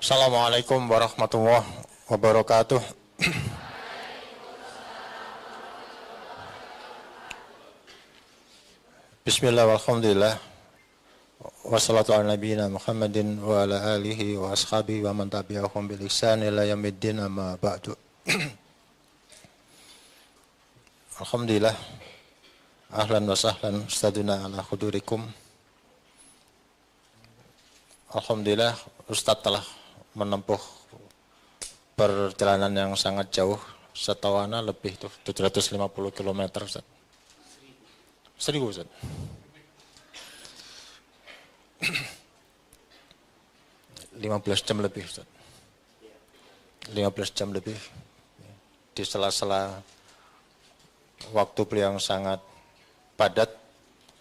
Assalamualaikum warahmatullahi wabarakatuh. Bismillah walhamdulillah. Wassalatu ala nabiyina Muhammadin wa ala alihi wa ashabihi wa man tabi'ahum bil ihsan ila yaumiddin amma ba'du. Alhamdulillah. Ahlan wa sahlan ustaduna ala khudurikum. Alhamdulillah Ustadz telah menempuh perjalanan yang sangat jauh, setawana lebih tuh 750 km Ustaz. 1000 Ustaz. ...15 jam lebih Ustaz. 15 jam lebih. Di sela-sela waktu beliau yang sangat padat,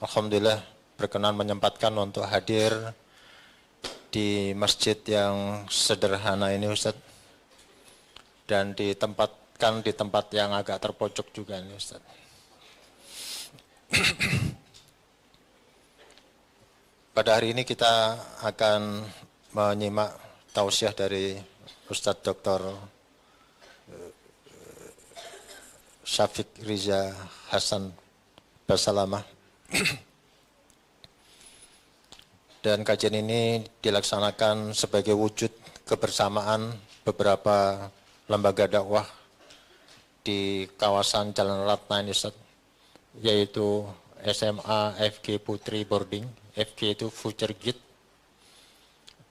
alhamdulillah berkenan menyempatkan untuk hadir di masjid yang sederhana ini Ustaz, dan ditempatkan di tempat yang agak terpojok juga ini Ustaz. Pada hari ini kita akan menyimak tausiah dari Ustadz Dr. Syafiq Riza Hasan Basalamah. Dan kajian ini dilaksanakan sebagai wujud kebersamaan beberapa lembaga dakwah di kawasan Jalan Ratna ini, yaitu SMA FG Putri Boarding, FG itu Future Gate,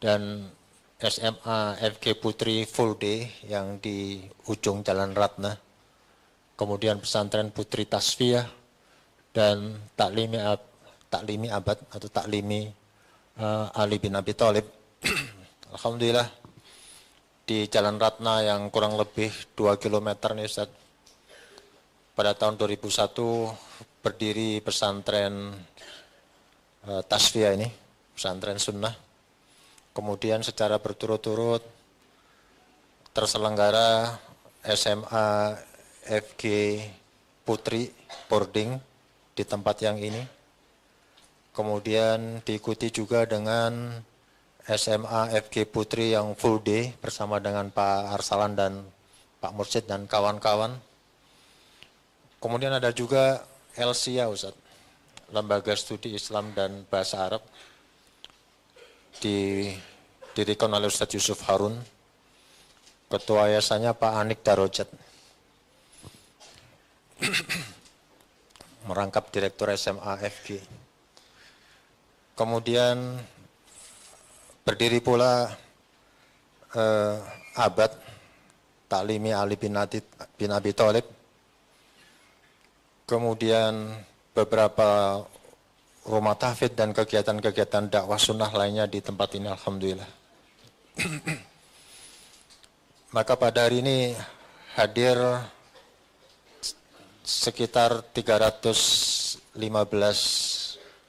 dan SMA FG Putri Full Day yang di ujung Jalan Ratna, kemudian pesantren Putri Tasfiyah, dan Taklimi Abad atau Taklimi Ali bin Abi Thalib. Alhamdulillah di Jalan Ratna yang kurang lebih 2 km nih Ustaz, pada tahun 2001 berdiri pesantren Tasfiyah ini, pesantren sunnah. Kemudian secara berturut-turut terselenggara SMA FG Putri Boarding di tempat yang ini. Kemudian diikuti juga dengan SMA FG Putri yang full day bersama dengan Pak Arsalan dan Pak Mursyid dan kawan-kawan. Kemudian ada juga LSIA Ustaz, Lembaga Studi Islam dan Bahasa Arab, didirikan oleh Ustaz Yusuf Harun. Ketua yayasannya Pak Anik Darojat, merangkap Direktur SMA FG. Kemudian berdiri pula Abad Taklimi Ali bin Abi Thalib. Kemudian beberapa rumah tahfidz dan kegiatan-kegiatan dakwah sunnah lainnya di tempat ini, alhamdulillah. Maka pada hari ini hadir sekitar 315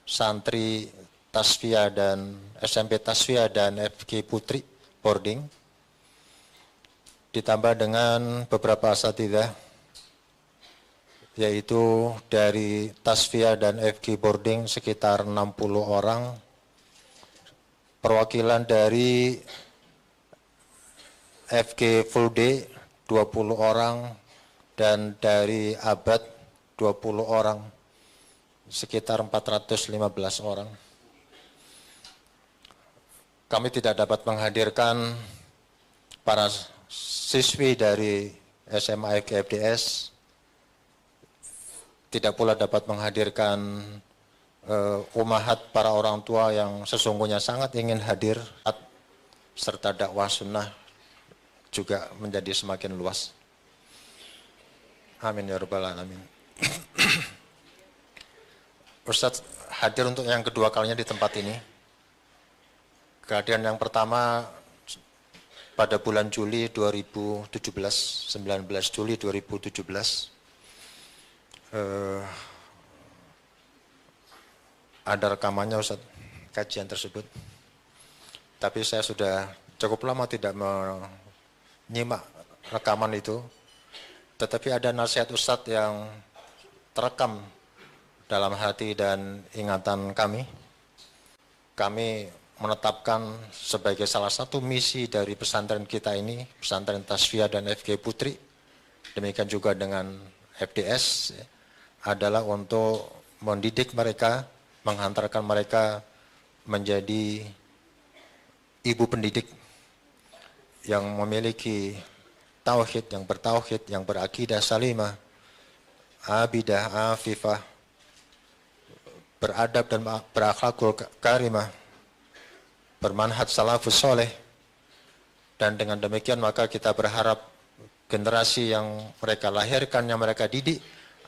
santri Tasfiyah dan SMP Tasfiyah dan FG Putri Boarding, ditambah dengan beberapa asatidzah, yaitu dari Tasfiyah dan FG Boarding sekitar 60 orang, perwakilan dari FG Full Day 20 orang, dan dari Abad 20 orang, sekitar 415 orang. Kami tidak dapat menghadirkan para siswi dari SMA FGFDS, tidak pula dapat menghadirkan umahat para orang tua yang sesungguhnya sangat ingin hadir, serta dakwah sunnah juga menjadi semakin luas. Amin ya rabbal alamin. Ustadz hadir untuk yang kedua kalinya di tempat ini. Kehadiran yang pertama pada bulan Juli 2017, 19 Juli 2017, ada rekamannya Ustaz, kajian tersebut. Tapi saya sudah cukup lama tidak menyimak rekaman itu, tetapi ada nasihat Ustaz yang terekam dalam hati dan ingatan kami. Kami menetapkan sebagai salah satu misi dari pesantren kita ini, pesantren Tasfiyah dan FK Putri, demikian juga dengan FDS, adalah untuk mendidik mereka, menghantarkan mereka menjadi ibu pendidik yang memiliki tauhid, yang bertauhid, yang berakidah salimah, abidah, afifah, beradab dan berakhlakul karimah, bermanhaj salafus soleh. Dan dengan demikian maka kita berharap generasi yang mereka lahirkan, yang mereka didik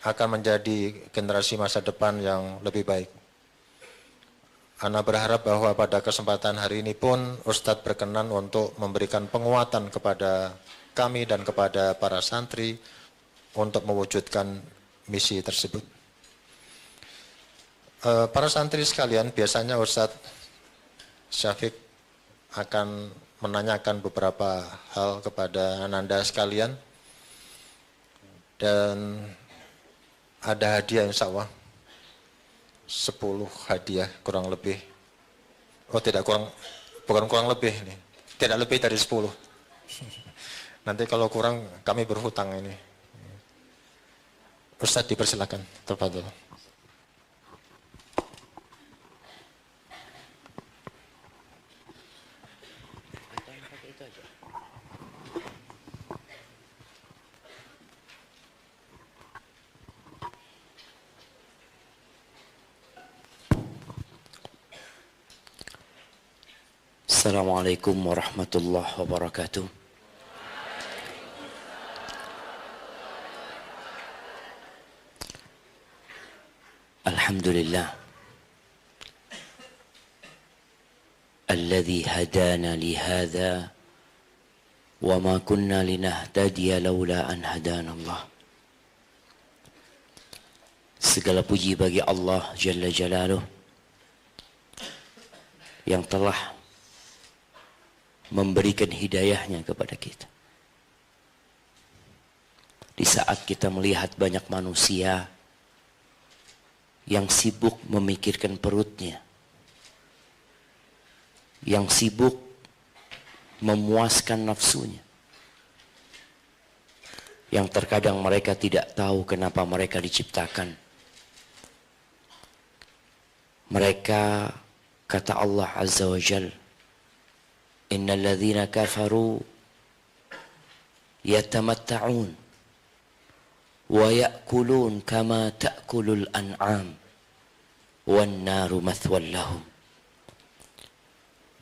akan menjadi generasi masa depan yang lebih baik. Ana berharap bahwa pada kesempatan hari ini pun Ustadz berkenan untuk memberikan penguatan kepada kami dan kepada para santri untuk mewujudkan misi tersebut. Para santri sekalian, biasanya Ustadz Syafiq akan menanyakan beberapa hal kepada Ananda sekalian, dan ada hadiah insya Allah 10 hadiah kurang lebih. Oh tidak, bukan kurang lebih nih, tidak lebih dari 10. Nanti kalau kurang kami berhutang ini. Ustadz dipersilakan, tafadhol. Assalamualaikum warahmatullahi wabarakatuh. Alhamdulillah alladzi hadana lihadza wa ma kunna linahtadiya laula an hadana Allah. Segala puji bagi Allah Jalla Jalaluh yang telah memberikan hidayahnya kepada kita. Di saat kita melihat banyak manusia yang sibuk memikirkan perutnya, yang sibuk memuaskan nafsunya, yang terkadang mereka tidak tahu kenapa mereka diciptakan. Mereka, kata Allah Azza wa Jalla, innal ladzina kafaru yatamatta'un wa ya'kulun kama ta'kulul an'am wan naru mathwal lahum.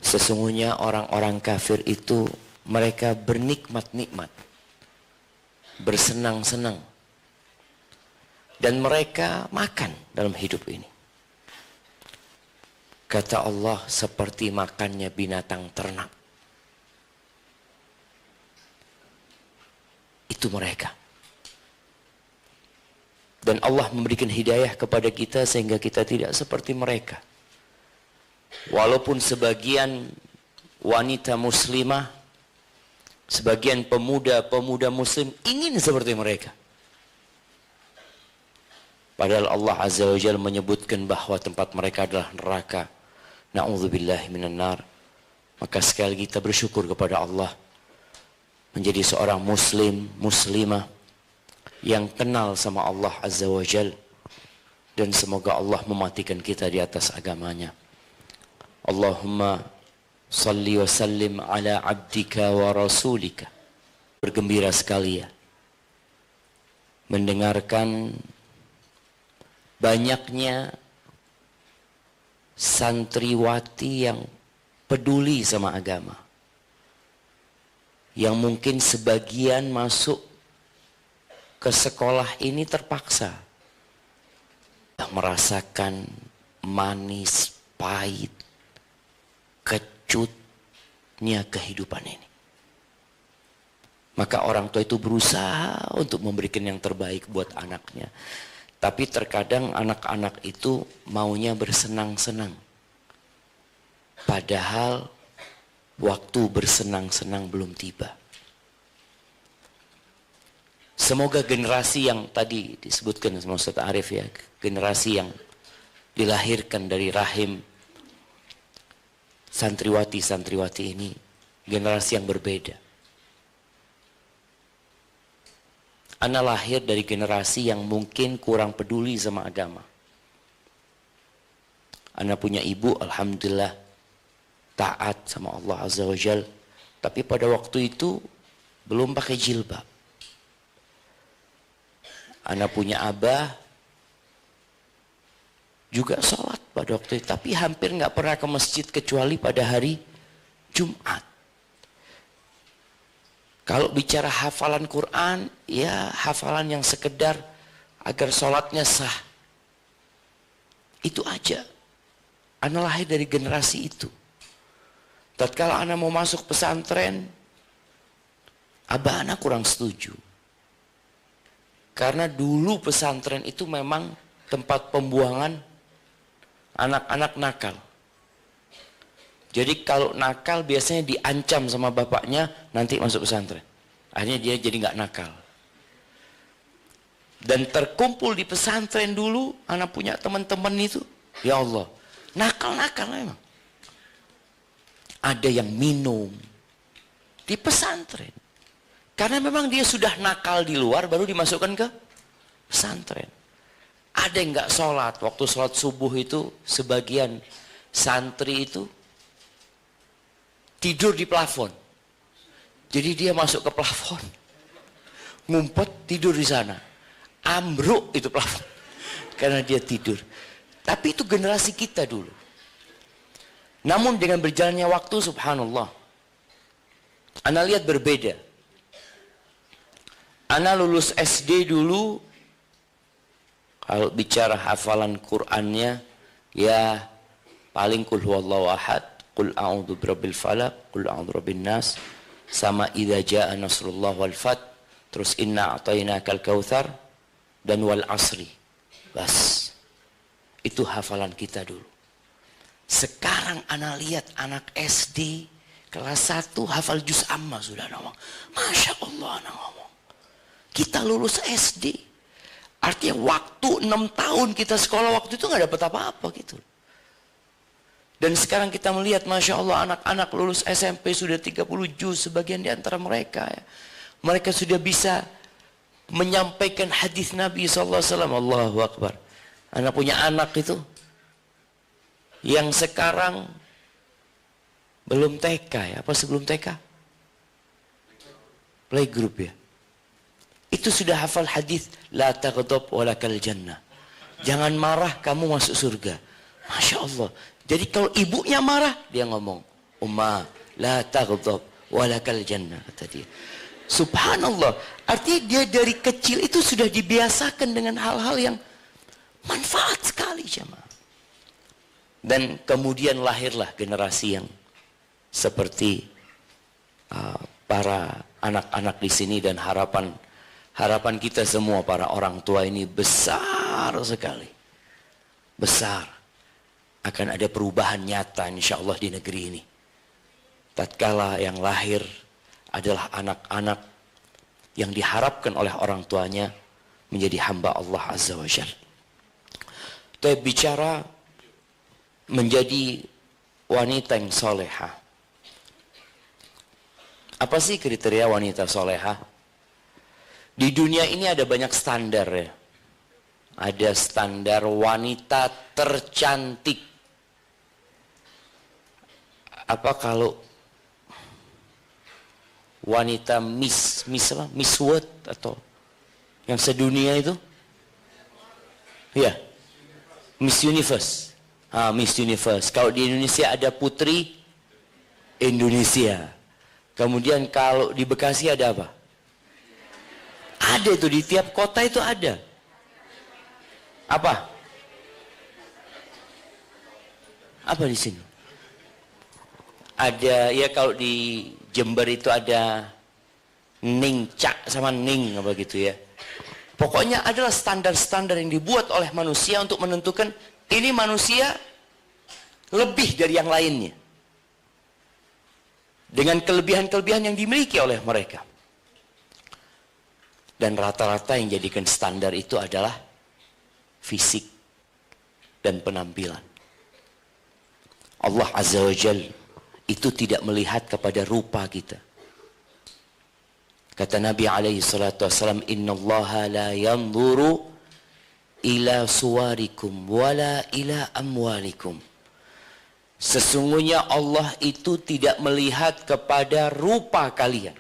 Sesungguhnya orang-orang kafir itu mereka bernikmat-nikmat, bersenang-senang, dan mereka makan dalam hidup ini. Kata Allah, seperti makannya binatang ternak. Itu mereka. Dan Allah memberikan hidayah kepada kita sehingga kita tidak seperti mereka. Walaupun sebagian wanita muslimah, sebagian pemuda-pemuda muslim ingin seperti mereka. Padahal Allah Azza wa Jalla menyebutkan bahwa tempat mereka adalah neraka. Na'udzubillahi minan nar. Maka sekali lagi kita bersyukur kepada Allah menjadi seorang muslim, muslimah yang kenal sama Allah Azza wa Jal, dan semoga Allah mematikan kita di atas agamanya. Allahumma salli wa sallim ala abdika wa rasulika. Bergembira sekali ya mendengarkan banyaknya santriwati yang peduli sama agama, yang mungkin sebagian masuk ke sekolah ini terpaksa, merasakan manis, pahit, kecutnya kehidupan ini. Maka orang tua itu berusaha untuk memberikan yang terbaik buat anaknya. Tapi terkadang anak-anak itu maunya bersenang-senang. Padahal waktu bersenang-senang belum tiba. Semoga generasi yang tadi disebutkan sama Ustaz Arif ya, generasi yang dilahirkan dari rahim santriwati ini generasi yang berbeda. Ana lahir dari generasi yang mungkin kurang peduli sama agama. Ana punya ibu, alhamdulillah, taat sama Allah Azza wa Jal. Tapi pada waktu itu belum pakai jilbab. Ana punya abah, juga sholat pada waktu itu. Tapi hampir nggak pernah ke masjid kecuali pada hari Jumat. Kalau bicara hafalan Quran, ya hafalan yang sekedar agar sholatnya sah. Itu aja. Ana lahir dari generasi itu. Tatkala ana mau masuk pesantren, abah ana kurang setuju. Karena dulu pesantren itu memang tempat pembuangan anak-anak nakal. Jadi kalau nakal biasanya diancam sama bapaknya, nanti masuk pesantren. Akhirnya dia jadi nggak nakal. Dan terkumpul di pesantren dulu, anak punya teman-teman itu, ya Allah, nakal-nakal memang. Ada yang minum di pesantren. Karena memang dia sudah nakal di luar, baru dimasukkan ke pesantren. Ada yang nggak sholat, waktu sholat subuh itu sebagian santri itu tidur di plafon. Jadi dia masuk ke plafon, ngumpet tidur di sana. Ambruk itu plafon. Karena dia tidur. Tapi itu generasi kita dulu. Namun dengan berjalannya waktu, subhanallah, ana lihat berbeda. Ana lulus SD dulu, kalau bicara hafalan Qur'annya, ya paling kul huwallahu ahad, qul a'udzu birabbil falaq, qul a'udzu birabbin nas, sama idza jaa nasrullah wal fath, terus inna a'tainakal kautsar dan wal asri. Bas. Itu hafalan kita dulu. Sekarang ana lihat anak SD kelas 1 hafal juz amma sudah ngomong. Masya Allah anak ngomong. Kita lulus SD. Artinya waktu 6 tahun kita sekolah waktu itu nggak dapat apa-apa gitu. Dan sekarang kita melihat, Masya Allah, anak-anak lulus SMP sudah 30 juz, sebagian di antara mereka. Ya. Mereka sudah bisa menyampaikan hadis Nabi SAW. Allahu Akbar. Anak punya anak itu, yang sekarang belum TK ya, apa sebelum TK? Playgroup ya. Itu sudah hafal hadis, la taghdab walakal jannah. Jangan marah, kamu masuk surga. Masya Allah. Jadi kalau ibunya marah, dia ngomong, Umma, la taghdab walakal jannah, kata dia. Subhanallah. Artinya dia dari kecil itu sudah dibiasakan dengan hal-hal yang manfaat sekali, jemaah. Dan kemudian lahirlah generasi yang seperti para anak-anak di sini, dan harapan kita semua para orang tua ini besar sekali. Besar. Akan ada perubahan nyata insyaallah di negeri ini. Tatkala yang lahir adalah anak-anak yang diharapkan oleh orang tuanya menjadi hamba Allah Azza wa Jalla. Kita bicara menjadi wanita yang solehah. Apa sih kriteria wanita solehah? Di dunia ini ada banyak standar ya. Ada standar wanita tercantik. Apa kalau wanita Miss World atau yang sedunia itu? Ya, Miss Universe. Miss Universe. Kalau di Indonesia ada Putri Indonesia. Kemudian kalau di Bekasi ada apa? Ada itu, di tiap kota itu ada. Apa? Apa di sini? Ada, ya kalau di Jember itu ada Ning Cak sama Ning apa gitu ya. Pokoknya adalah standar-standar yang dibuat oleh manusia untuk menentukan ini manusia lebih dari yang lainnya. Dengan kelebihan-kelebihan yang dimiliki oleh mereka. Dan rata-rata yang jadikan standar itu adalah fisik dan penampilan. Allah Azza wa Jalla itu tidak melihat kepada rupa kita. Kata Nabi alaihi salatu wasallam, innallaha la yanzuru ila suwarikum wala ila amwalikum. Sesungguhnya Allah itu tidak melihat kepada rupa kalian.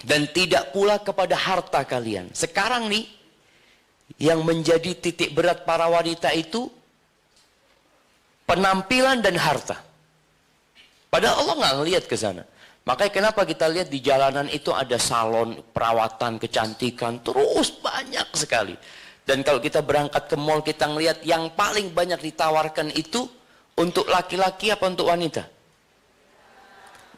Dan tidak pula kepada harta kalian. Sekarang nih, yang menjadi titik berat para wanita itu penampilan dan harta. Padahal Allah nggak ngelihat ke sana. Makanya kenapa kita lihat di jalanan itu ada salon perawatan kecantikan terus banyak sekali. Dan kalau kita berangkat ke mall kita ngelihat yang paling banyak ditawarkan itu untuk laki-laki apa untuk wanita?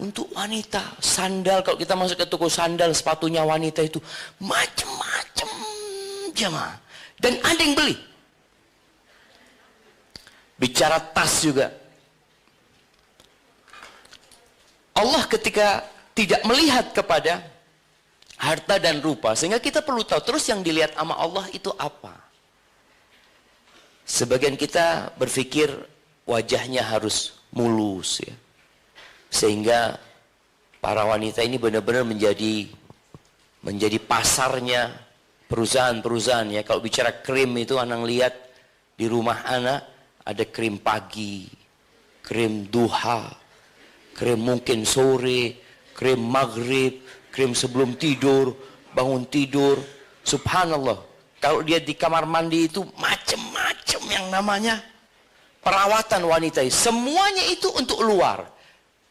Untuk wanita. Sandal, kalau kita masuk ke toko sandal sepatunya wanita itu macam-macam jemaah. Dan ada yang beli. Bicara tas juga. Allah ketika tidak melihat kepada harta dan rupa, sehingga kita perlu tahu terus yang dilihat sama Allah itu apa. Sebagian kita berpikir wajahnya harus mulus ya. Sehingga para wanita ini benar-benar menjadi pasarnya perusahaan-perusahaan ya. Kalau bicara krim itu anak lihat di rumah anak ada krim pagi, krim duha, krim mungkin sore, krim maghrib, krim sebelum tidur, bangun tidur. Subhanallah. Kalau dia di kamar mandi itu macam-macam yang namanya perawatan wanita. Semuanya itu untuk luar.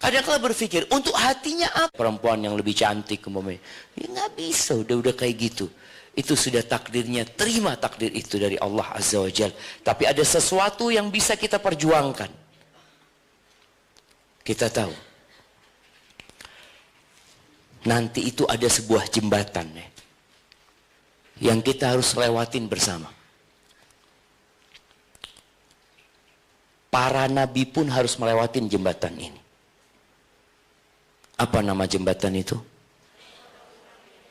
Kadang-kadang berpikir, untuk hatinya apa? Perempuan yang lebih cantik umpamanya. Ya nggak bisa, udah kayak gitu. Itu sudah takdirnya, terima takdir itu dari Allah Azza wa Jalla. Tapi ada sesuatu yang bisa kita perjuangkan. Kita tahu nanti itu ada sebuah jembatan ya, yang kita harus lewatin bersama. Para nabi pun harus melewatin jembatan ini. Apa nama jembatan itu?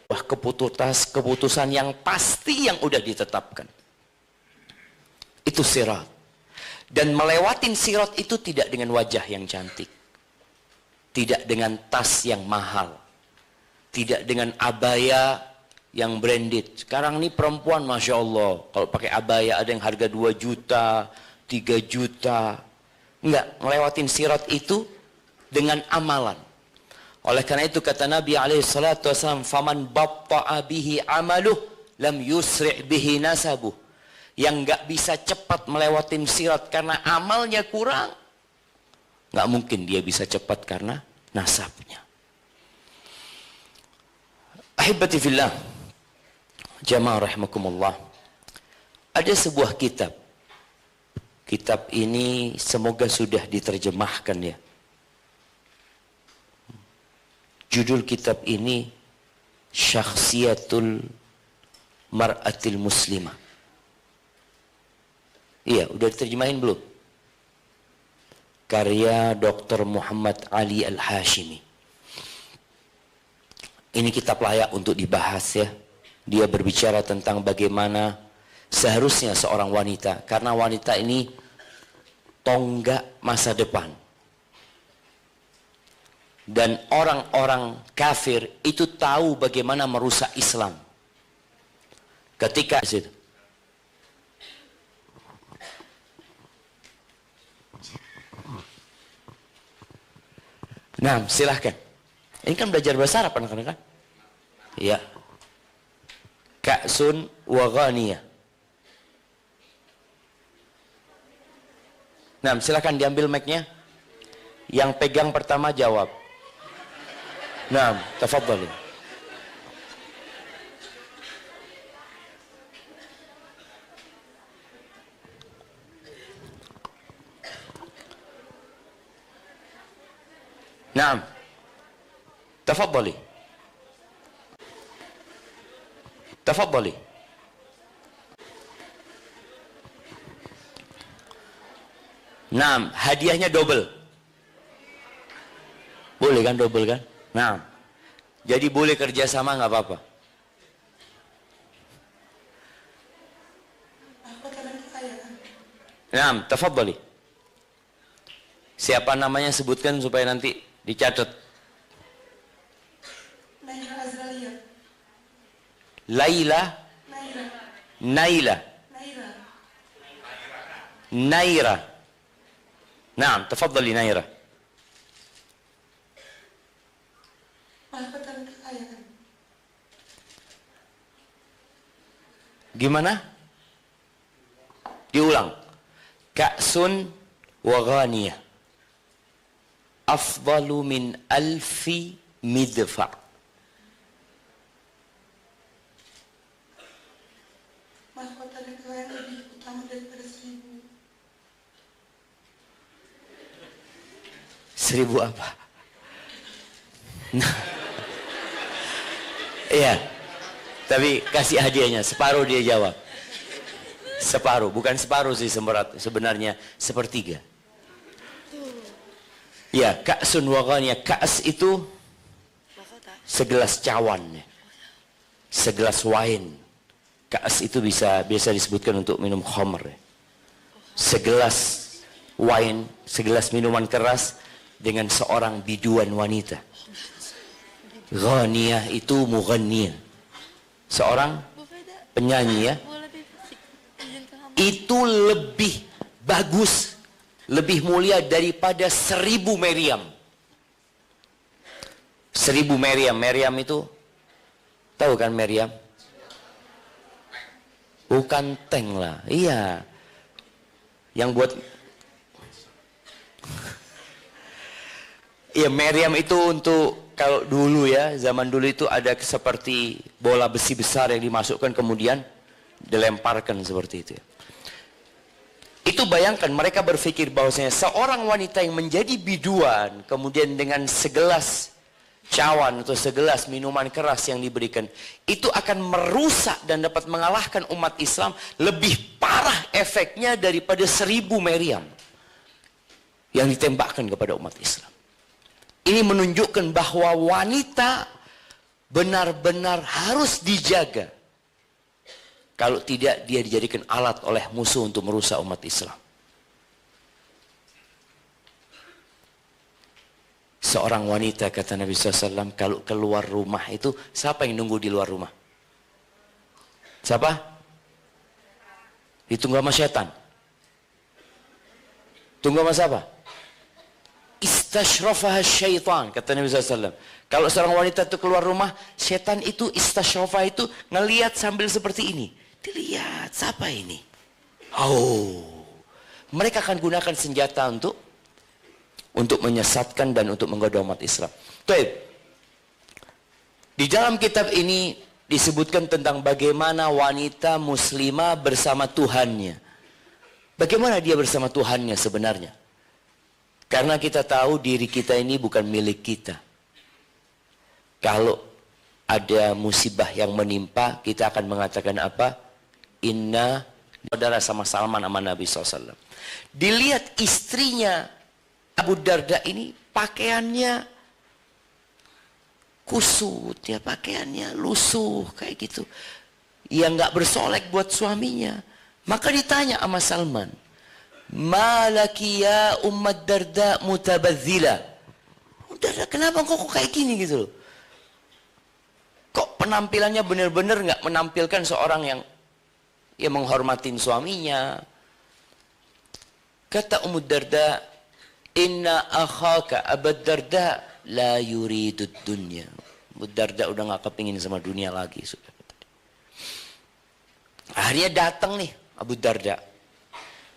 Wah, keputusan yang pasti yang udah ditetapkan. Itu sirat. Dan melewatin sirat itu tidak dengan wajah yang cantik. Tidak dengan tas yang mahal. Tidak dengan abaya yang branded. Sekarang ini perempuan Masya Allah. Kalau pakai abaya ada yang harga 2 juta, 3 juta. Enggak, melewatin sirat itu dengan amalan. Oleh karena itu kata Nabi SAW, faman batta'a bihi amaluh lam yusri' bihi nasabuh. Yang enggak bisa cepat melewatin sirat karena amalnya kurang, nggak mungkin dia bisa cepat karena nasabnya. Ahibati fillah, jamaah rahimakumullah. Ada sebuah kitab. Kitab ini semoga sudah diterjemahkan ya. Judul kitab ini Syakhsiyatul Mar'atil Muslimah. Iya, udah diterjemahin belum? Karya Dr. Muhammad Ali Al-Hashimi. Ini kitab layak untuk dibahas ya. Dia berbicara tentang bagaimana seharusnya seorang wanita, karena wanita ini tonggak masa depan. Dan orang-orang kafir itu tahu bagaimana merusak Islam. Ketika nah, silahkan. Ini kan belajar bahasa Arab kan? Ya. Ka'sun wa ghaniyah. Nah, silahkan diambil mic-nya. Yang pegang pertama jawab. Nah, tafadhali. Naam. Tafadhali. Tafadhali. Naam, hadiahnya double. Boleh kan double kan? Naam. Jadi boleh kerja sama nggak apa-apa. Naam, tafadhali. Siapa namanya sebutkan supaya nanti dicatat. Naira Azralia. Laila, Naira. Naila, Naira. Naira. Naam, tafadhali Naira. Malapatan kekayaan. Gimana? Diulang. Ka'sun wa ghaniyah. Afdalu min alfi midfa'. Mahkota negara yang lebih utama daripada 1000. 1000 apa? Iya. Tapi kasih hadiahnya, separuh dia jawab. Separuh, bukan separuh sih sebenarnya sepertiga. Ya, ka'sun wa ghaniyah. Ka'as itu segelas cawan. Segelas wine. Ka'as itu biasa disebutkan untuk minum khamr. Segelas wine, segelas minuman keras dengan seorang biduan wanita. Ghaniyah itu mughanniyah. Seorang penyanyi ya. Itu lebih bagus, lebih mulia daripada 1000 meriam. 1000 meriam. Meriam itu, tahu kan meriam? Bukan tank lah. Iya. Yang buat, ya meriam itu untuk, kalau dulu ya, zaman dulu itu ada seperti bola besi besar yang dimasukkan kemudian dilemparkan seperti itu ya. Itu bayangkan mereka berpikir bahwasanya seorang wanita yang menjadi biduan kemudian dengan segelas cawan atau segelas minuman keras yang diberikan itu akan merusak dan dapat mengalahkan umat Islam lebih parah efeknya daripada 1000 meriam yang ditembakkan kepada umat Islam. Ini menunjukkan bahwa wanita benar-benar harus dijaga. Kalau tidak, dia dijadikan alat oleh musuh untuk merusak umat Islam. Seorang wanita, kata Nabi SAW, kalau keluar rumah itu, siapa yang nunggu di luar rumah? Siapa? Ditunggu sama setan. Tunggu sama siapa? Istashrafaha syaitan, kata Nabi SAW. Kalau seorang wanita itu keluar rumah, setan itu istashrafaha itu ngelihat sambil seperti ini. Dilihat, siapa ini? Oh, mereka akan gunakan senjata untuk menyesatkan dan untuk menggoda umat Islam. Baik. Di dalam kitab ini disebutkan tentang bagaimana wanita muslimah bersama Tuhannya. Bagaimana dia bersama Tuhannya sebenarnya? Karena kita tahu diri kita ini bukan milik kita. Kalau ada musibah yang menimpa, kita akan mengatakan apa? Inna, saudara sama Salman sama Nabi SAW. Dilihat istrinya Abu Darda ini pakaiannya kusut, ya pakaiannya lusuh kayak gitu. Yang nggak bersolek buat suaminya. Maka ditanya sama Salman, malaki ya Ummat Darda mutabadzila. Darda, kenapa kok kayak gini gitu loh? Kok penampilannya benar-benar nggak menampilkan seorang yang menghormatin suaminya. Kata Ummu Darda, inna akhaka Abu Darda la yuridud dunya. Abu Darda udah nggak kepingin sama dunia lagi. Sudah. Akhirnya datang nih Abu Darda,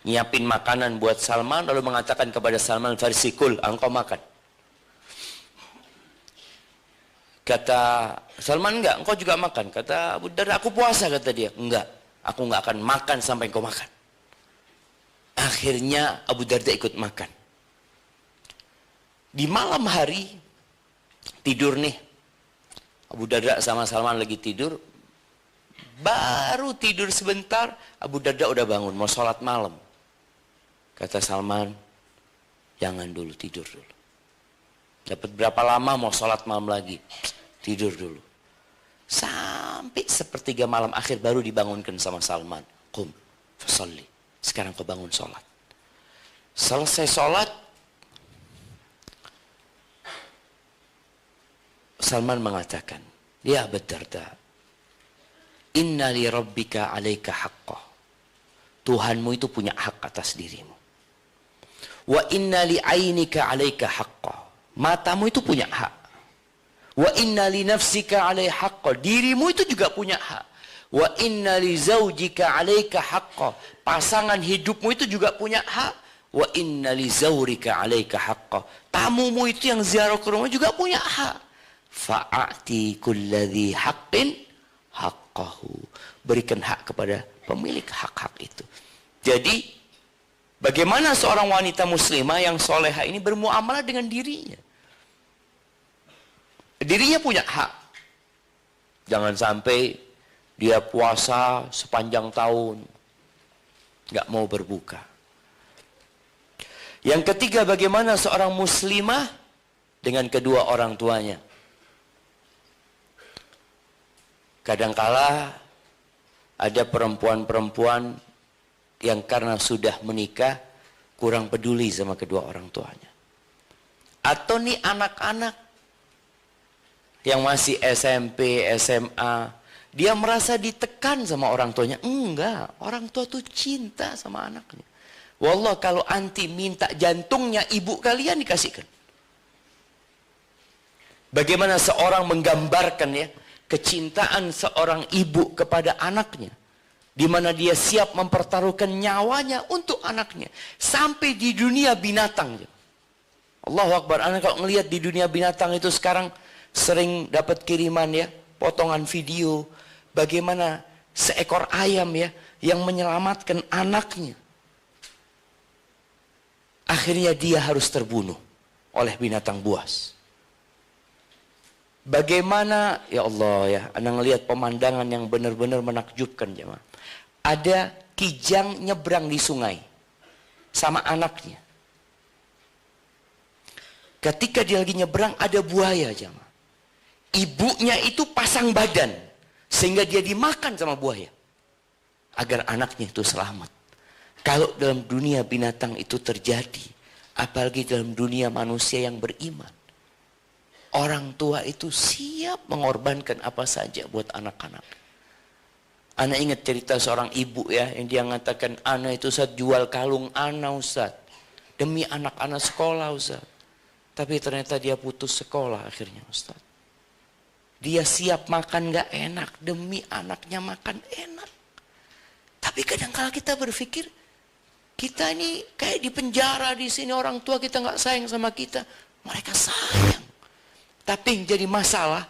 nyiapin makanan buat Salman, lalu mengatakan kepada Salman Farisi, kul, engkau makan. Kata Salman, enggak, engkau juga makan. Kata Abu Darda, aku puasa, kata dia. Enggak, aku enggak akan makan sampai engkau makan. Akhirnya Abu Darda ikut makan. Di malam hari tidur nih, Abu Darda sama Salman lagi tidur. Baru tidur sebentar, Abu Darda udah bangun mau sholat malam. Kata Salman, jangan dulu, tidur dulu. Dapat berapa lama mau sholat malam lagi? Tidur dulu. Sampai sepertiga malam akhir baru dibangunkan sama Salman. Qum, fasalli. Sekarang kau bangun sholat. Selesai sholat, Salman mengatakan, ya Abu Darda, inna li rabbika alaika haqqah. Tuhanmu itu punya hak atas dirimu. Wa inna li ainika alaika haqqah. Matamu itu punya hak. Wa inna li nafsika alaika haqqah. Dirimu itu juga punya hak. Wa inna li zaujika alaika haqqah. Pasangan hidupmu itu juga punya hak. Wa inna li zaurika alaika haqqah. Tamumu itu yang ziarah ke rumah juga punya hak. Fa'ati kulladhi haqqin haqqahu. Berikan hak kepada pemilik hak-hak itu. Jadi bagaimana seorang wanita muslimah yang soleha ini bermuamalah dengan dirinya? Dirinya punya hak. Jangan sampai dia puasa sepanjang tahun nggak mau berbuka. Yang ketiga, bagaimana seorang muslimah dengan kedua orang tuanya? Kadangkala ada perempuan-perempuan yang karena sudah menikah kurang peduli sama kedua orang tuanya. Atau nih anak-anak yang masih SMP, SMA, dia merasa ditekan sama orang tuanya. Enggak, orang tua tuh cinta sama anaknya. Wallah, kalau anti minta jantungnya ibu kalian dikasihkan. Bagaimana seorang menggambarkan ya kecintaan seorang ibu kepada anaknya, di mana dia siap mempertaruhkan nyawanya untuk anaknya sampai di dunia binatang. Allahu Akbar. Anda kalau ngelihat di dunia binatang itu sekarang sering dapat kiriman ya, potongan video bagaimana seekor ayam ya yang menyelamatkan anaknya. Akhirnya dia harus terbunuh oleh binatang buas. Bagaimana, ya Allah ya, Anda ngelihat pemandangan yang benar-benar menakjubkan jemaah. Ada kijang nyebrang di sungai sama anaknya. Ketika dia lagi nyebrang ada buaya jemaah. Ibunya itu pasang badan sehingga dia dimakan sama buaya agar anaknya itu selamat. Kalau dalam dunia binatang itu terjadi, apalagi dalam dunia manusia yang beriman. Orang tua itu siap mengorbankan apa saja buat anak-anak. Ana ingat cerita seorang ibu ya, yang dia mengatakan, ana itu Ustaz jual kalung ana Ustaz, demi anak-anak sekolah Ustaz. Tapi ternyata dia putus sekolah akhirnya Ustaz. Dia siap makan gak enak, demi anaknya makan enak. Tapi kadang-kala kita berpikir, kita ini kayak di penjara di sini, orang tua kita gak sayang sama kita. Mereka sayang. Tapi yang jadi masalah,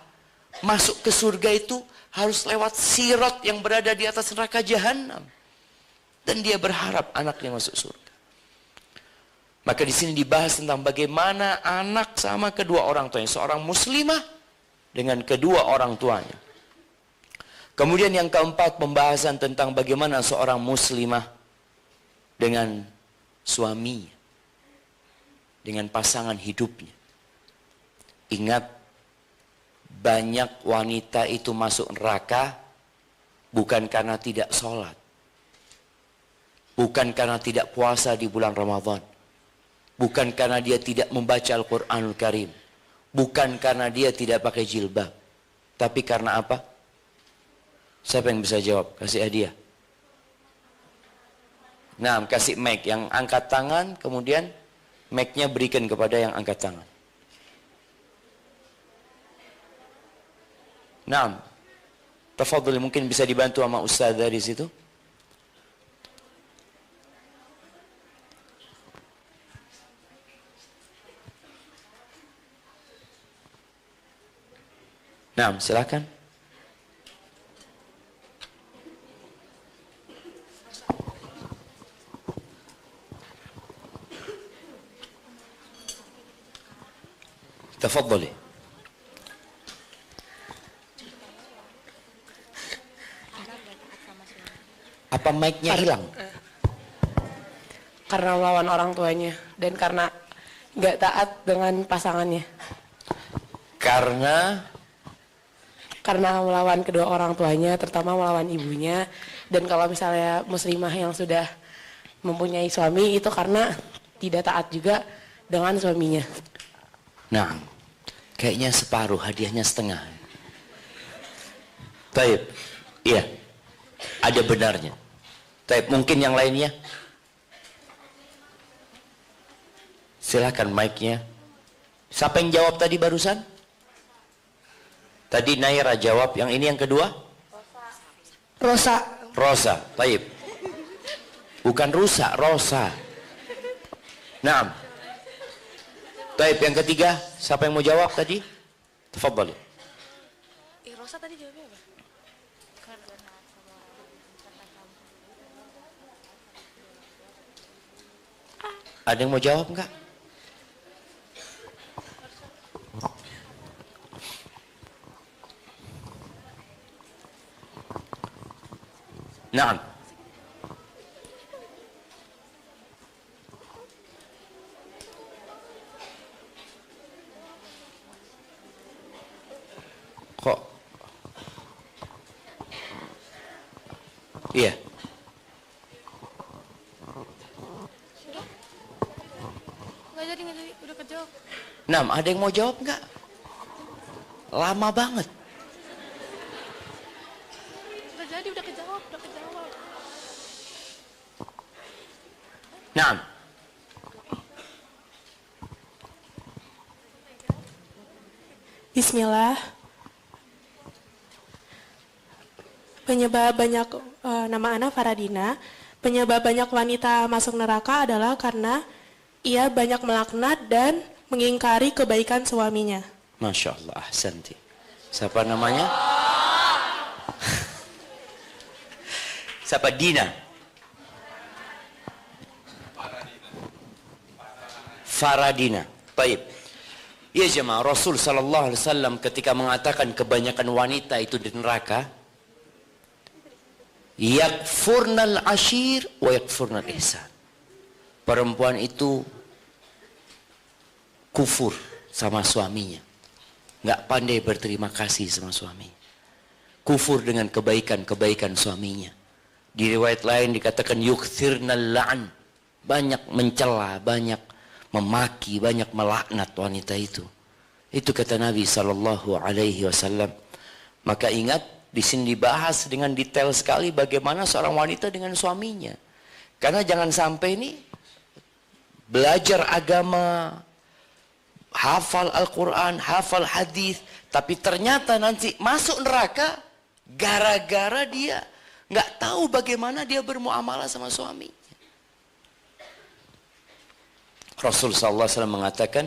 masuk ke surga itu harus lewat sirat yang berada di atas neraka jahanam. Dan dia berharap anaknya masuk surga. Maka di sini dibahas tentang bagaimana anak sama kedua orang tuanya. Seorang muslimah dengan kedua orang tuanya. Kemudian yang keempat, pembahasan tentang bagaimana seorang muslimah dengan suaminya. Dengan pasangan hidupnya. Ingat, banyak wanita itu masuk neraka bukan karena tidak sholat, bukan karena tidak puasa di bulan Ramadan, bukan karena dia tidak membaca Al-Quranul Karim, bukan karena dia tidak pakai jilbab, tapi karena apa? Siapa yang bisa jawab? Kasih hadiah. Nah, kasih mic yang angkat tangan, kemudian mic-nya berikan kepada yang angkat tangan. Nah, tafadhol, mungkin bisa dibantu sama Ustaz dari situ. Nah, silakan. Tafadholi. Apa mic-nya hilang? Karena melawan orang tuanya dan karena nggak taat dengan pasangannya. Karena Melawan kedua orang tuanya, terutama melawan ibunya. Dan kalau misalnya muslimah yang sudah mempunyai suami itu karena tidak taat juga dengan suaminya. Nah, Kayaknya separuh, hadiahnya setengah. Taib. Iya. Ada benarnya. Taib, mungkin yang lainnya? Silakan mic-nya. Siapa yang jawab tadi barusan? Tadi Naira jawab, yang ini yang kedua? Rosa. Rosa, taib. Bukan rusak, Rosa. Naam. Taib, yang ketiga, siapa yang mau jawab tadi? Tafadhali. Rosa tadi jawabnya apa? Ada yang mau jawab enggak? Naam. Kok? Iya. Nggak jadi, udah kejawab. Naam, ada yang mau jawab enggak? Lama banget. Udah jadi, udah kejawab. Naam. Bismillah. Penyebab banyak nama Ana Faradina. Penyebab banyak wanita masuk neraka adalah karena ia banyak melaknat dan mengingkari kebaikan suaminya. Masya Allah, ahsanti. Siapa namanya? Siapa? Dina? Faradina. Baik. Ya jemaah, Rasul sallallahu alaihi wasallam ketika mengatakan kebanyakan wanita itu di neraka, yakfurnal ashir wa yakfurnal ihsan. Perempuan itu kufur sama suaminya, nggak pandai berterima kasih sama suami, kufur dengan kebaikan suaminya. Di riwayat lain dikatakan yukthirnal la'an, banyak mencela, banyak memaki, banyak melaknat wanita itu. Itu kata Nabi sallallahu alaihi wasallam. Maka ingat, di sini dibahas dengan detail sekali bagaimana seorang wanita dengan suaminya. Karena jangan sampai ini belajar agama, hafal Al-Quran, hafal hadis, tapi ternyata nanti masuk neraka gara-gara dia nggak tahu bagaimana dia bermuamalah sama suami. Rasul sallallahu alaihi wasallam mengatakan,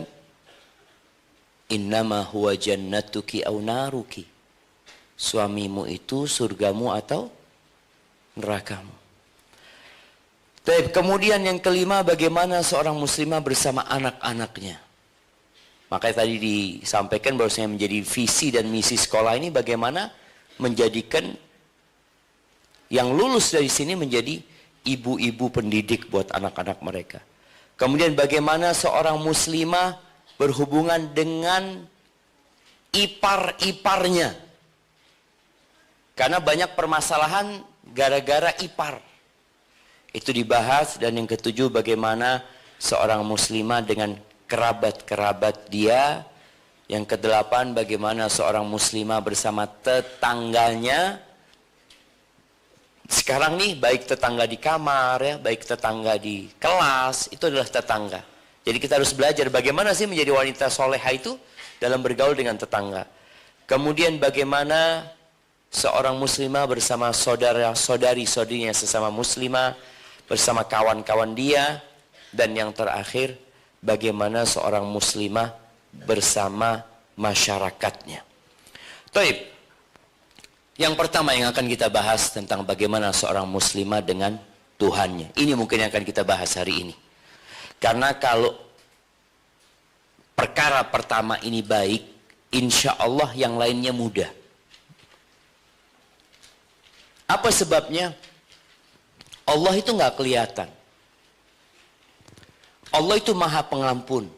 innama huwa jannatuki au naruki. Suamimu itu surgamu atau nerakamu. Kemudian yang kelima, bagaimana seorang muslimah bersama anak-anaknya. Makanya tadi disampaikan bahwasanya menjadi visi dan misi sekolah ini bagaimana menjadikan yang lulus dari sini menjadi ibu-ibu pendidik buat anak-anak mereka. Kemudian bagaimana seorang muslimah berhubungan dengan ipar-iparnya. Karena banyak permasalahan gara-gara ipar. Itu dibahas. Dan yang ketujuh, bagaimana seorang muslimah dengan kerabat-kerabat dia. Yang kedelapan, bagaimana seorang muslimah bersama tetangganya. Sekarang nih, baik tetangga di kamar, ya, baik tetangga di kelas, itu adalah tetangga. Jadi kita harus belajar bagaimana sih menjadi wanita soleha itu dalam bergaul dengan tetangga. Kemudian bagaimana seorang muslimah bersama saudari-saudarinya sesama muslimah, bersama kawan-kawan dia. Dan yang terakhir, bagaimana seorang muslimah bersama masyarakatnya. Taib. Yang pertama yang akan kita bahas tentang bagaimana seorang muslimah dengan Tuhannya. Ini mungkin yang akan kita bahas hari ini. Karena kalau perkara pertama ini baik, insya Allah yang lainnya mudah. Apa sebabnya? Allah itu nggak kelihatan. Allah itu maha pengampun.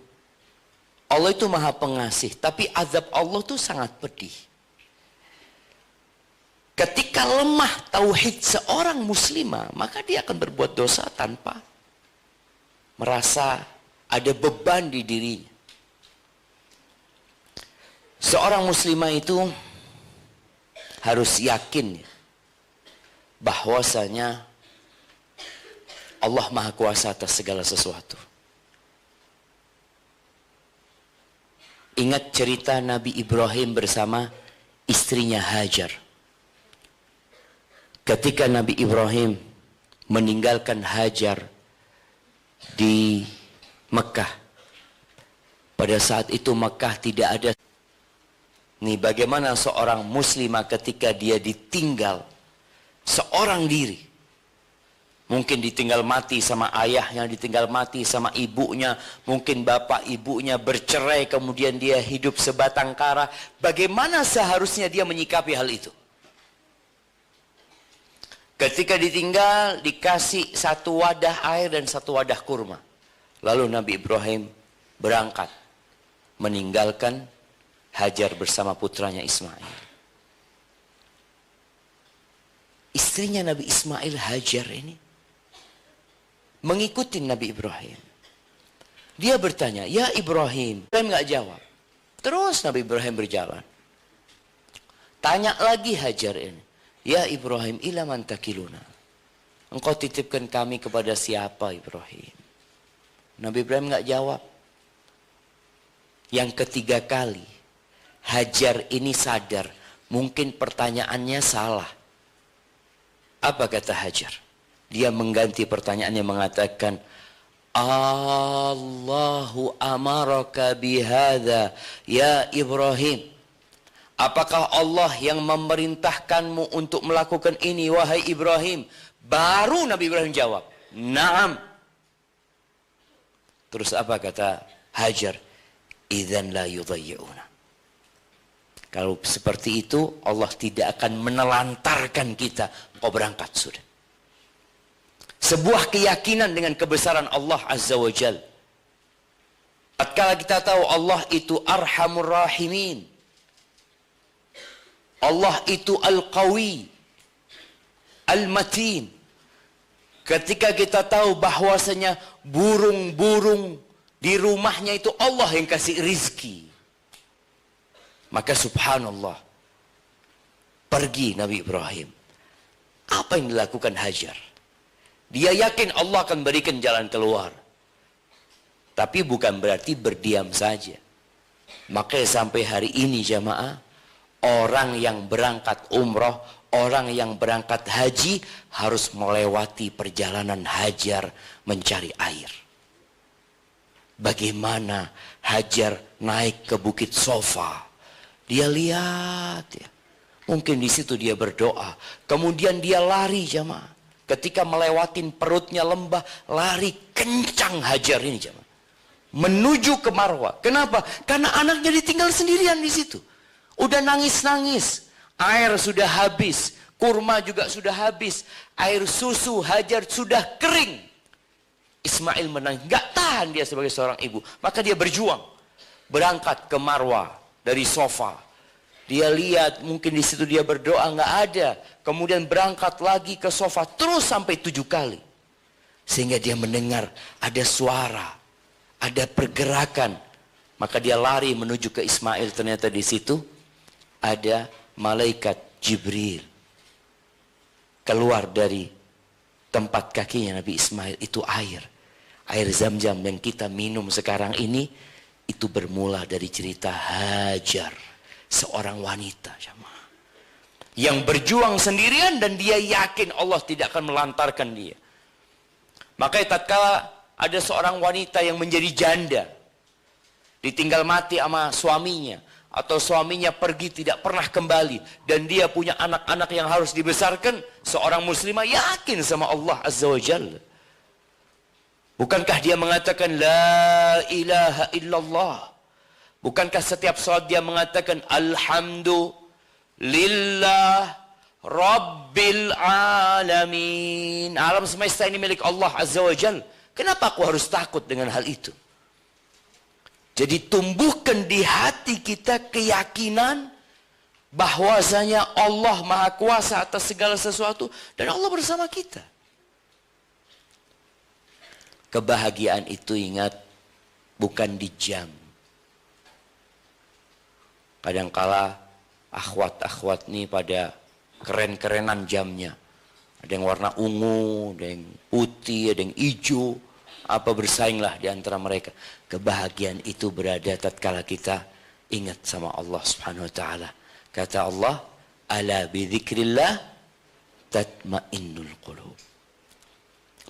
Allah itu maha pengasih. Tapi azab Allah itu sangat pedih. Ketika lemah tauhid seorang muslimah, maka dia akan berbuat dosa tanpa merasa ada beban di dirinya. Seorang muslimah itu harus yakin bahwasanya Allah Maha Kuasa atas segala sesuatu. Ingat cerita Nabi Ibrahim bersama istrinya Hajar. Ketika Nabi Ibrahim meninggalkan Hajar di Mekah. Pada saat itu Mekah tidak ada. Nih bagaimana seorang muslimah ketika dia ditinggal seorang diri. Mungkin ditinggal mati sama ayahnya, ditinggal mati sama ibunya. Mungkin bapak ibunya bercerai, kemudian dia hidup sebatang kara. Bagaimana seharusnya dia menyikapi hal itu? Ketika ditinggal, dikasih satu wadah air dan satu wadah kurma. Lalu Nabi Ibrahim berangkat, meninggalkan Hajar bersama putranya Ismail. Istrinya Nabi Ismail, Hajar ini, mengikuti Nabi Ibrahim. Dia bertanya, "Ya Ibrahim." Ibrahim nggak jawab. Terus Nabi Ibrahim berjalan. Tanya lagi Hajar ini, "Ya Ibrahim, ila man takiluna?" Engkau titipkan kami kepada siapa Ibrahim? Nabi Ibrahim nggak jawab. Yang ketiga kali, Hajar ini sadar, mungkin pertanyaannya salah. Apa kata Hajar? Dia mengganti pertanyaannya mengatakan, "Allahu amaraka bihadza ya Ibrahim." Apakah Allah yang memerintahkanmu untuk melakukan ini wahai Ibrahim? Baru Nabi Ibrahim jawab, "Naam." Terus apa kata Hajar? "Idzan la yudayyi'una." Kalau seperti itu Allah tidak akan menelantarkan kita. Kau berangkat sudah. Sebuah keyakinan dengan kebesaran Allah Azza wa Jal. Tatkala kita tahu Allah itu Arhamur Rahimin, Allah itu Al-Qawi, Al-Matin. Ketika kita tahu bahwasanya burung-burung di rumahnya itu Allah yang kasih rizki, maka subhanallah, pergi Nabi Ibrahim. Apa yang dilakukan Hajar? Dia yakin Allah akan berikan jalan keluar. Tapi bukan berarti berdiam saja. Maka sampai hari ini jamaah, orang yang berangkat umroh, orang yang berangkat haji harus melewati perjalanan Hajar mencari air. Bagaimana Hajar naik ke Bukit Sofa. Dia lihat ya. Mungkin di situ dia berdoa. Kemudian dia lari jamaah. Ketika melewatin perutnya lembah, lari kencang Hajar ini jemaah, menuju ke Marwah. Kenapa? Karena anaknya ditinggal sendirian di situ. Udah nangis-nangis, air sudah habis, kurma juga sudah habis, air susu Hajar sudah kering. Ismail menangis, nggak tahan dia sebagai seorang ibu, maka dia berjuang, berangkat ke Marwah dari Sofa. Dia lihat, mungkin di situ dia berdoa, nggak ada. Kemudian berangkat lagi ke Sofa, terus sampai 7 kali. Sehingga dia mendengar ada suara, ada pergerakan. Maka dia lari menuju ke Ismail. Ternyata di situ ada malaikat Jibril. Keluar dari tempat kakinya Nabi Ismail itu air. Air Zam-Zam yang kita minum sekarang ini, itu bermula dari cerita Hajar. Seorang wanita yang berjuang sendirian dan dia yakin Allah tidak akan melantarkan dia. Maka tatkala ada seorang wanita yang menjadi janda, ditinggal mati sama suaminya, atau suaminya pergi tidak pernah kembali, dan dia punya anak-anak yang harus dibesarkan, seorang muslimah yakin sama Allah Azza wa Jalla. Bukankah dia mengatakan la ilaha illallah? Bukankah setiap saat dia mengatakan Alhamdulillah Rabbil Alamin, alam semesta ini milik Allah Azza wa Jal. Kenapa aku harus takut dengan hal itu? Jadi tumbuhkan di hati kita keyakinan bahwasanya Allah Maha Kuasa atas segala sesuatu dan Allah bersama kita. Kebahagiaan itu, ingat, bukan di jam, Kadangkala akhwat-akhwat nih pada keren-kerenan jamnya. Ada yang warna ungu, ada yang putih, ada yang hijau. Apa bersainglah di antara mereka. Kebahagiaan itu berada tatkala kita ingat sama Allah Subhanahu wa taala. Kata Allah, "Ala bidzikrillah tatmainnul qulub."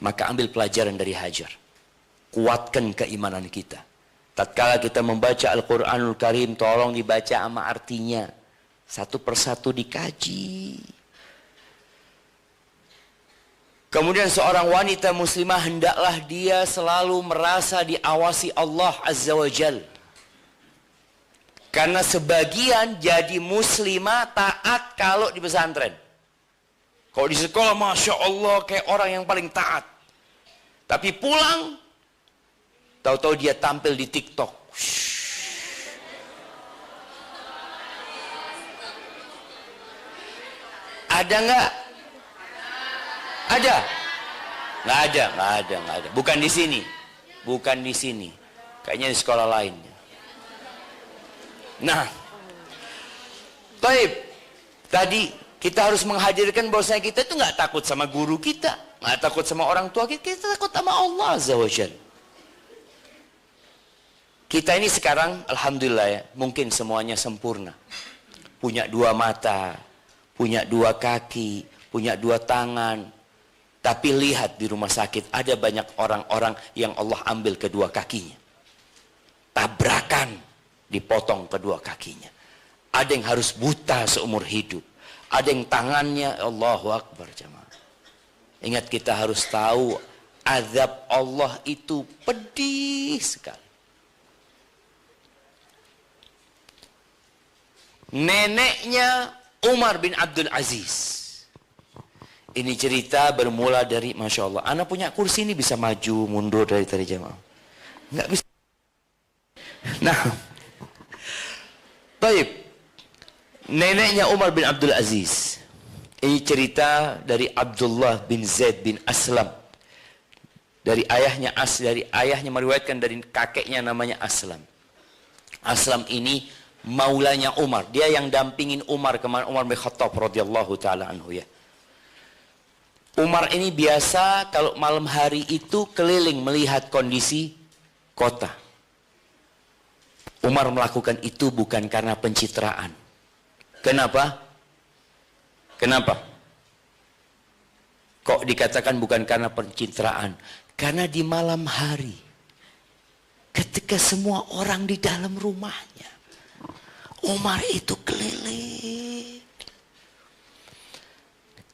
Maka ambil pelajaran dari Hajar. Kuatkan keimanan kita. Tatkala kita membaca Al-Qur'anul Karim, tolong dibaca sama artinya. Satu persatu dikaji. Kemudian seorang wanita muslimah hendaklah dia selalu merasa diawasi Allah Azza wa Jal. Karena sebagian jadi muslimah taat kalau di pesantren. Kalau di sekolah Masya Allah kayak orang yang paling taat. Tapi pulang, tahu-tahu dia tampil di TikTok. Ada nggak? Ada? Nggak ada. Bukan di sini. Bukan di sini. Kayaknya di sekolah lain. Nah. Baik. Tadi kita harus menghadirkan bahwasanya kita itu nggak takut sama guru kita. Nggak takut sama orang tua kita. Kita takut sama Allah Azza wa Jalla. Kita ini sekarang, alhamdulillah ya, mungkin semuanya sempurna. Punya 2 mata, punya 2 kaki, punya 2 tangan. Tapi lihat di rumah sakit ada banyak orang-orang yang Allah ambil kedua kakinya. Tabrakan, dipotong kedua kakinya. Ada yang harus buta seumur hidup. Ada yang tangannya, Allahu Akbar jemaah. Ingat kita harus tahu azab Allah itu pedih sekali. Neneknya Umar bin Abdul Aziz. Ini cerita bermula dari, Masya Allah, anak punya kursi ini bisa maju mundur dari tadi jemaah. Nggak bisa. Nah, baik. Neneknya Umar bin Abdul Aziz. Ini cerita dari Abdullah bin Zaid bin Aslam. Dari ayahnya meriwayatkan dari kakeknya namanya Aslam. Aslam ini maulanya Umar. Dia yang dampingin Umar kemana Umar bin Khattab radhiyallahu taala anhu ya. Umar ini biasa kalau malam hari itu keliling melihat kondisi kota. Umar melakukan itu bukan karena pencitraan. Kenapa? Kenapa? Kok dikatakan bukan karena pencitraan? Karena di malam hari, ketika semua orang di dalam rumahnya, Umar itu keliling.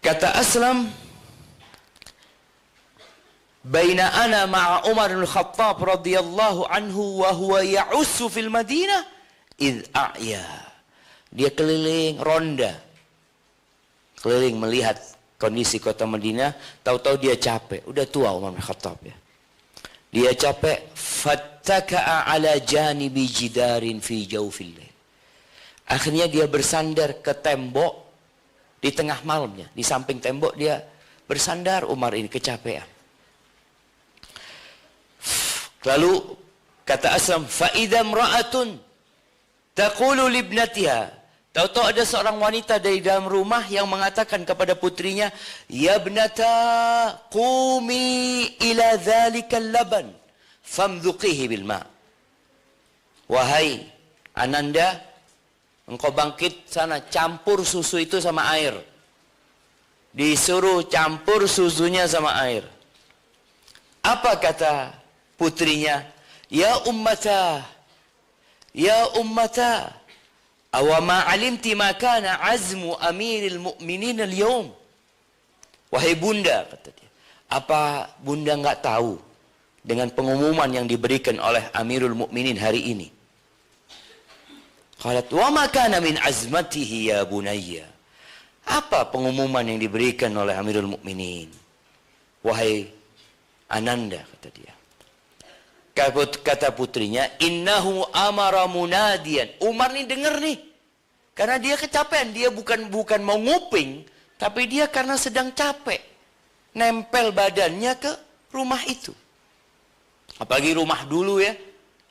Kata Aslam, baina ana ma'a Umar bin Khattab radhiyallahu anhu wa huwa ya'ussu fil Madinah id a'ya. Dia keliling ronda. Keliling melihat kondisi kota Madinah, tahu-tahu dia capek. Udah tua Umar bin Khattab ya. Dia capek, fattaka'a ala janibi jidarin fi jawfil lail. Akhirnya dia bersandar ke tembok di tengah malamnya, di samping tembok dia bersandar. Umar ini kecapean. Lalu kata Aslam, faida imra'atun taqulu libnatiha. Tahu-tahu ada seorang wanita dari dalam rumah yang mengatakan kepada putrinya, ya ibnata qumi ila dzalikal laban famdhuqihi bil ma. Wahai Ananda, engkau bangkit sana, campur susu itu sama air. Disuruh campur susunya sama air. Apa kata putrinya? Ya ummata, awama alimti ma kana azmu amiril mu'minin al-yawm. Wahai bunda, kata dia, apa bunda enggak tahu dengan pengumuman yang diberikan oleh Amirul Mukminin hari ini? Qalat wa ma kana min azmatihi ya bunayya. Apa pengumuman yang diberikan oleh Amirul Mukminin? Wahai Ananda, kata dia. Kata putrinya, innahu amara munadian. Umar nih dengar nih. Karena dia kecapean, dia bukan mau nguping, tapi dia karena sedang capek. Nempel badannya ke rumah itu. Apalagi rumah dulu ya,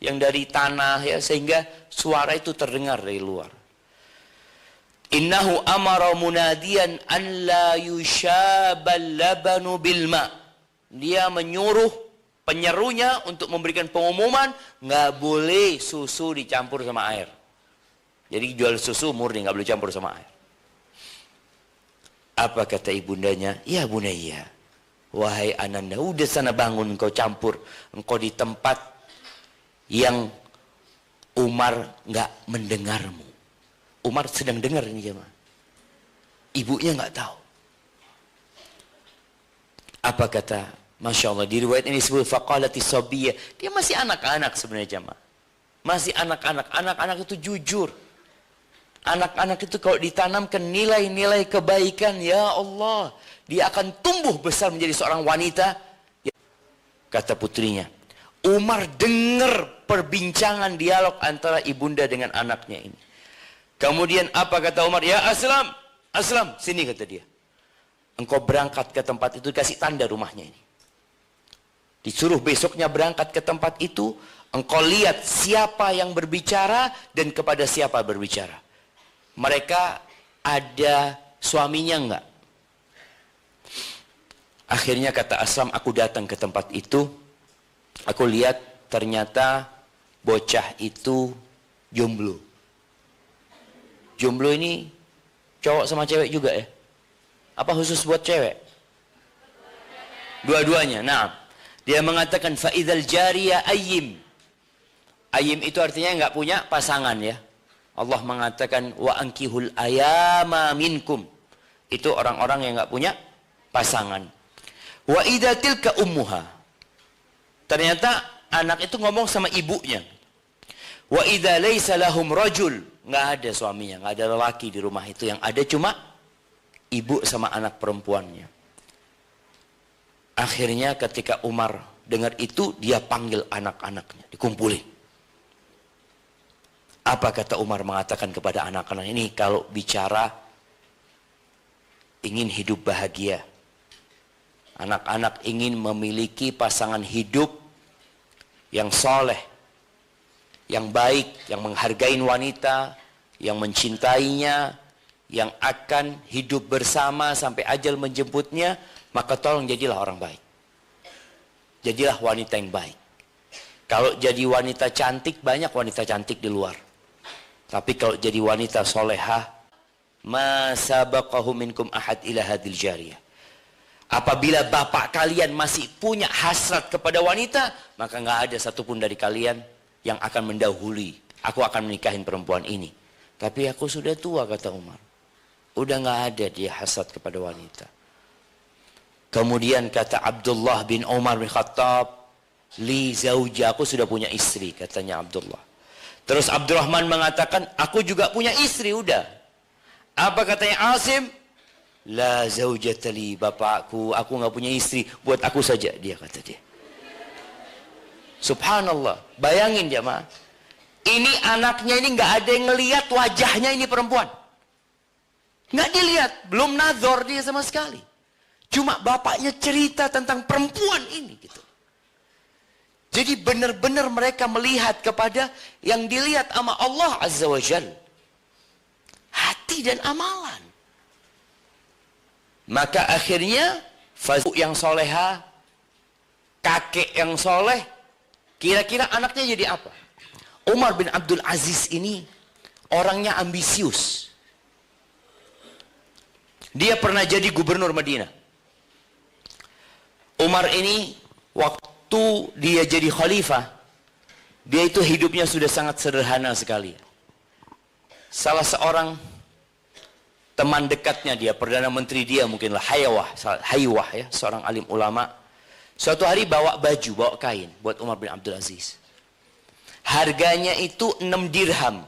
yang dari tanah ya, sehingga suara itu terdengar dari luar. Innahu amara munadiyan an la yushabal labanu bil ma. Dia menyuruh penyerunya untuk memberikan pengumuman, nggak boleh susu dicampur sama air. Jadi jual susu murni, nggak boleh campur sama air. Apa kata ibundanya? Ya bunayya, wahai ananda, udah sana bangun, engkau campur. Engkau di tempat yang Umar nggak mendengarmu. Umar sedang dengar ini jemaah. Ibunya nggak tahu. Apa kata? Masya Allah, di riwayat ini disebut faqalati sabiyah. Dia masih anak-anak sebenarnya jemaah. Masih anak-anak. Anak-anak itu jujur. Anak-anak itu kalau ditanamkan nilai-nilai kebaikan, ya Allah, dia akan tumbuh besar menjadi seorang wanita. Kata putrinya, Umar dengar perbincangan dialog antara ibunda dengan anaknya ini. Kemudian apa kata Umar? Ya Aslam, Aslam, sini kata dia. Engkau berangkat ke tempat itu, dikasih tanda rumahnya ini. Disuruh besoknya berangkat ke tempat itu, engkau lihat siapa yang berbicara dan kepada siapa berbicara. Mereka ada suaminya enggak? Akhirnya kata Aslam, aku datang ke tempat itu, aku lihat ternyata bocah itu jomblo. Jomblo ini cowok sama cewek juga ya? Apa khusus buat cewek? Dua-duanya. Nah, dia mengatakan fa'idzal jariyah ayyim. Ayyim itu artinya enggak punya pasangan ya. Allah mengatakan wa ankihul ayama minkum. Itu orang-orang yang enggak punya pasangan. Wa idza tilka ummuha. Ternyata anak itu ngomong sama ibunya. Wa idza laisa lahum rajul, enggak ada suaminya, enggak ada lelaki di rumah itu, yang ada cuma ibu sama anak perempuannya. Akhirnya ketika Umar dengar itu, dia panggil anak-anaknya, dikumpulin. Apa kata Umar mengatakan kepada anak-anak ini? Kalau bicara ingin hidup bahagia, anak-anak ingin memiliki pasangan hidup yang soleh, yang baik, yang menghargai wanita, yang mencintainya, yang akan hidup bersama sampai ajal menjemputnya, maka tolong jadilah orang baik. Jadilah wanita yang baik. Kalau jadi wanita cantik, banyak wanita cantik di luar. Tapi kalau jadi wanita solehah, ma sabaqahu minkum ahad ila hadil jariyah. Apabila bapak kalian masih punya hasrat kepada wanita, maka nggak ada satupun dari kalian yang akan mendahului. Aku akan menikahin perempuan ini. Tapi aku sudah tua, kata Umar. Udah nggak ada dia hasrat kepada wanita. Kemudian kata Abdullah bin Umar bin Khattab, li zauja, aku sudah punya istri, katanya Abdullah. Terus Abdurrahman mengatakan, aku juga punya istri, udah. Apa katanya Asim? La zaujata li, bapakku, aku nggak punya istri, buat aku saja, dia kata dia. Subhanallah, bayangin jemaah. Ini anaknya ini nggak ada yang ngelihat wajahnya ini perempuan. Nggak dilihat, belum nazar dia sama sekali. Cuma bapaknya cerita tentang perempuan ini gitu. Jadi benar-benar mereka melihat kepada yang dilihat sama Allah Azza wa Jal. Hati dan amalan. Maka akhirnya fazu yang soleha, kakek yang soleh, kira-kira anaknya jadi apa? Umar bin Abdul Aziz ini orangnya ambisius. Dia pernah jadi gubernur Madinah. Umar ini waktu dia jadi khalifah, dia itu hidupnya sudah sangat sederhana sekali. Salah seorang teman dekatnya dia, perdana menteri dia mungkinlah Haywah ya, seorang alim ulama. Suatu hari bawa baju, bawa kain buat Umar bin Abdul Aziz. Harganya itu 6 dirham.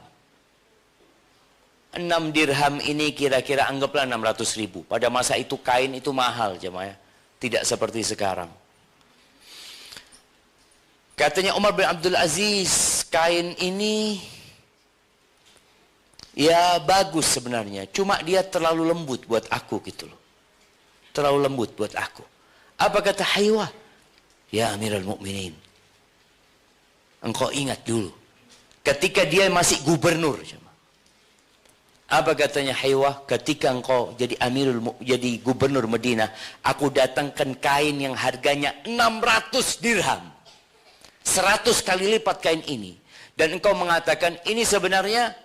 6 dirham ini kira-kira anggaplah 600.000. Pada masa itu kain itu mahal jemaah. Tidak seperti sekarang. Katanya Umar bin Abdul Aziz, kain ini ya bagus sebenarnya. Cuma dia terlalu lembut buat aku gitu loh. Terlalu lembut buat aku. Apa kata Haywah? Ya Amirul Mukminin, engkau ingat dulu ketika dia masih gubernur, Apa katanya Haywah? Ketika engkau jadi gubernur Madinah, aku datangkan kain yang harganya 600 dirham. 100 kali lipat kain ini. Dan engkau mengatakan ini sebenarnya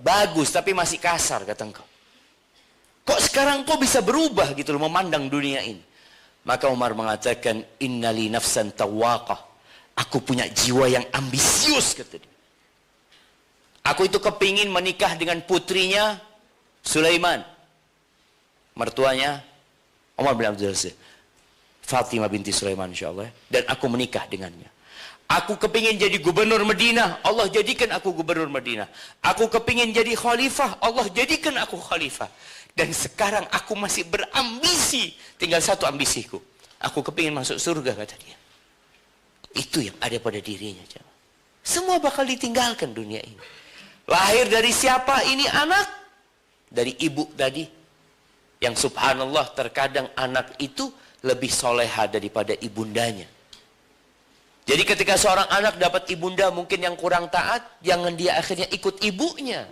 bagus tapi masih kasar, kata engkau. Kok sekarang engkau bisa berubah gitu loh memandang dunia ini? Maka Umar mengatakan, innali nafsan tawaqah. Aku punya jiwa yang ambisius, kata dia. Aku itu kepingin menikah dengan putrinya Sulaiman, mertuanya Umar bin Abdul Aziz, Fatimah binti Sulaiman insyaallah. Dan aku menikah dengannya. Aku kepingin jadi gubernur Madinah, Allah jadikan aku gubernur Madinah. Aku kepingin jadi khalifah, Allah jadikan aku khalifah. Dan sekarang aku masih berambisi, tinggal satu ambisiku, aku kepingin masuk surga, kata dia. Itu yang ada pada dirinya. Semua bakal ditinggalkan dunia ini. Lahir dari siapa ini anak? Dari ibu tadi. Yang subhanallah terkadang anak itu lebih soleha daripada ibundanya. Jadi ketika seorang anak dapat ibunda mungkin yang kurang taat, jangan dia akhirnya ikut ibunya.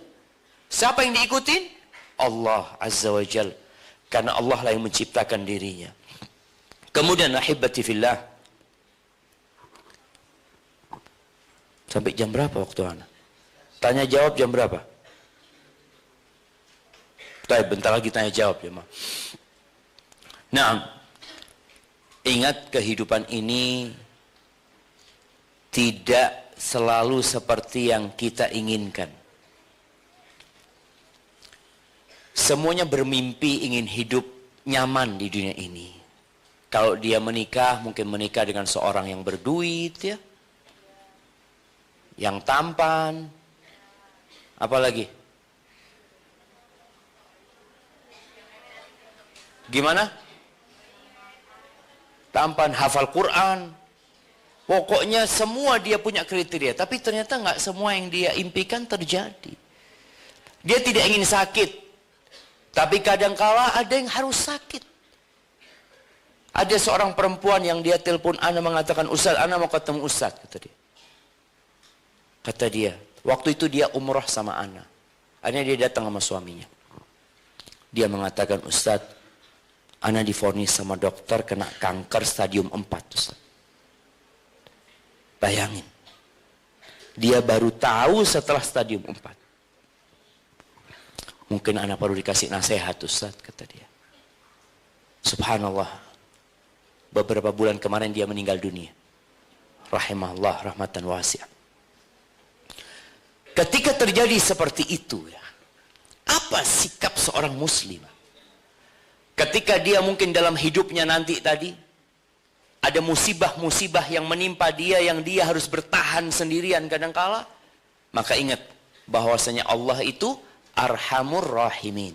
Siapa yang diikutin? Allah Azza wa Jal. Karena Allah lah yang menciptakan dirinya. Kemudian ahibati fillah. Sampai jam berapa waktu anak? Tanya jawab jam berapa? Bentar lagi tanya jawab ya, Ma. Nah, ingat kehidupan ini tidak selalu seperti yang kita inginkan. Semuanya bermimpi ingin hidup nyaman di dunia ini. Kalau dia menikah, mungkin menikah dengan seorang yang berduit ya. Yang tampan. Apalagi? Gimana? Tampan, hafal Quran. Pokoknya semua dia punya kriteria. Tapi ternyata nggak semua yang dia impikan terjadi. Dia tidak ingin sakit. Tapi kadangkala ada yang harus sakit. Ada seorang perempuan yang dia telepon ana mengatakan, Ustaz, ana mau ketemu Ustaz, kata dia. Kata dia, waktu itu dia umrah sama ana. Akhirnya dia datang sama suaminya. Dia mengatakan, Ustaz, ana divonis sama dokter kena kanker stadium 4, Ustaz. Bayangin. Dia baru tahu setelah stadium 4. Mungkin anak perlu dikasih nasihat, Ustaz, kata dia. Subhanallah. Beberapa bulan kemarin dia meninggal dunia. Rahimahullah rahmatan wasi'ah. Ketika terjadi seperti itu ya, apa sikap seorang muslim? Ketika dia mungkin dalam hidupnya nanti tadi ada musibah-musibah yang menimpa dia, yang dia harus bertahan sendirian kadangkala, maka ingat bahwasanya Allah itu Arhamur Rahimin.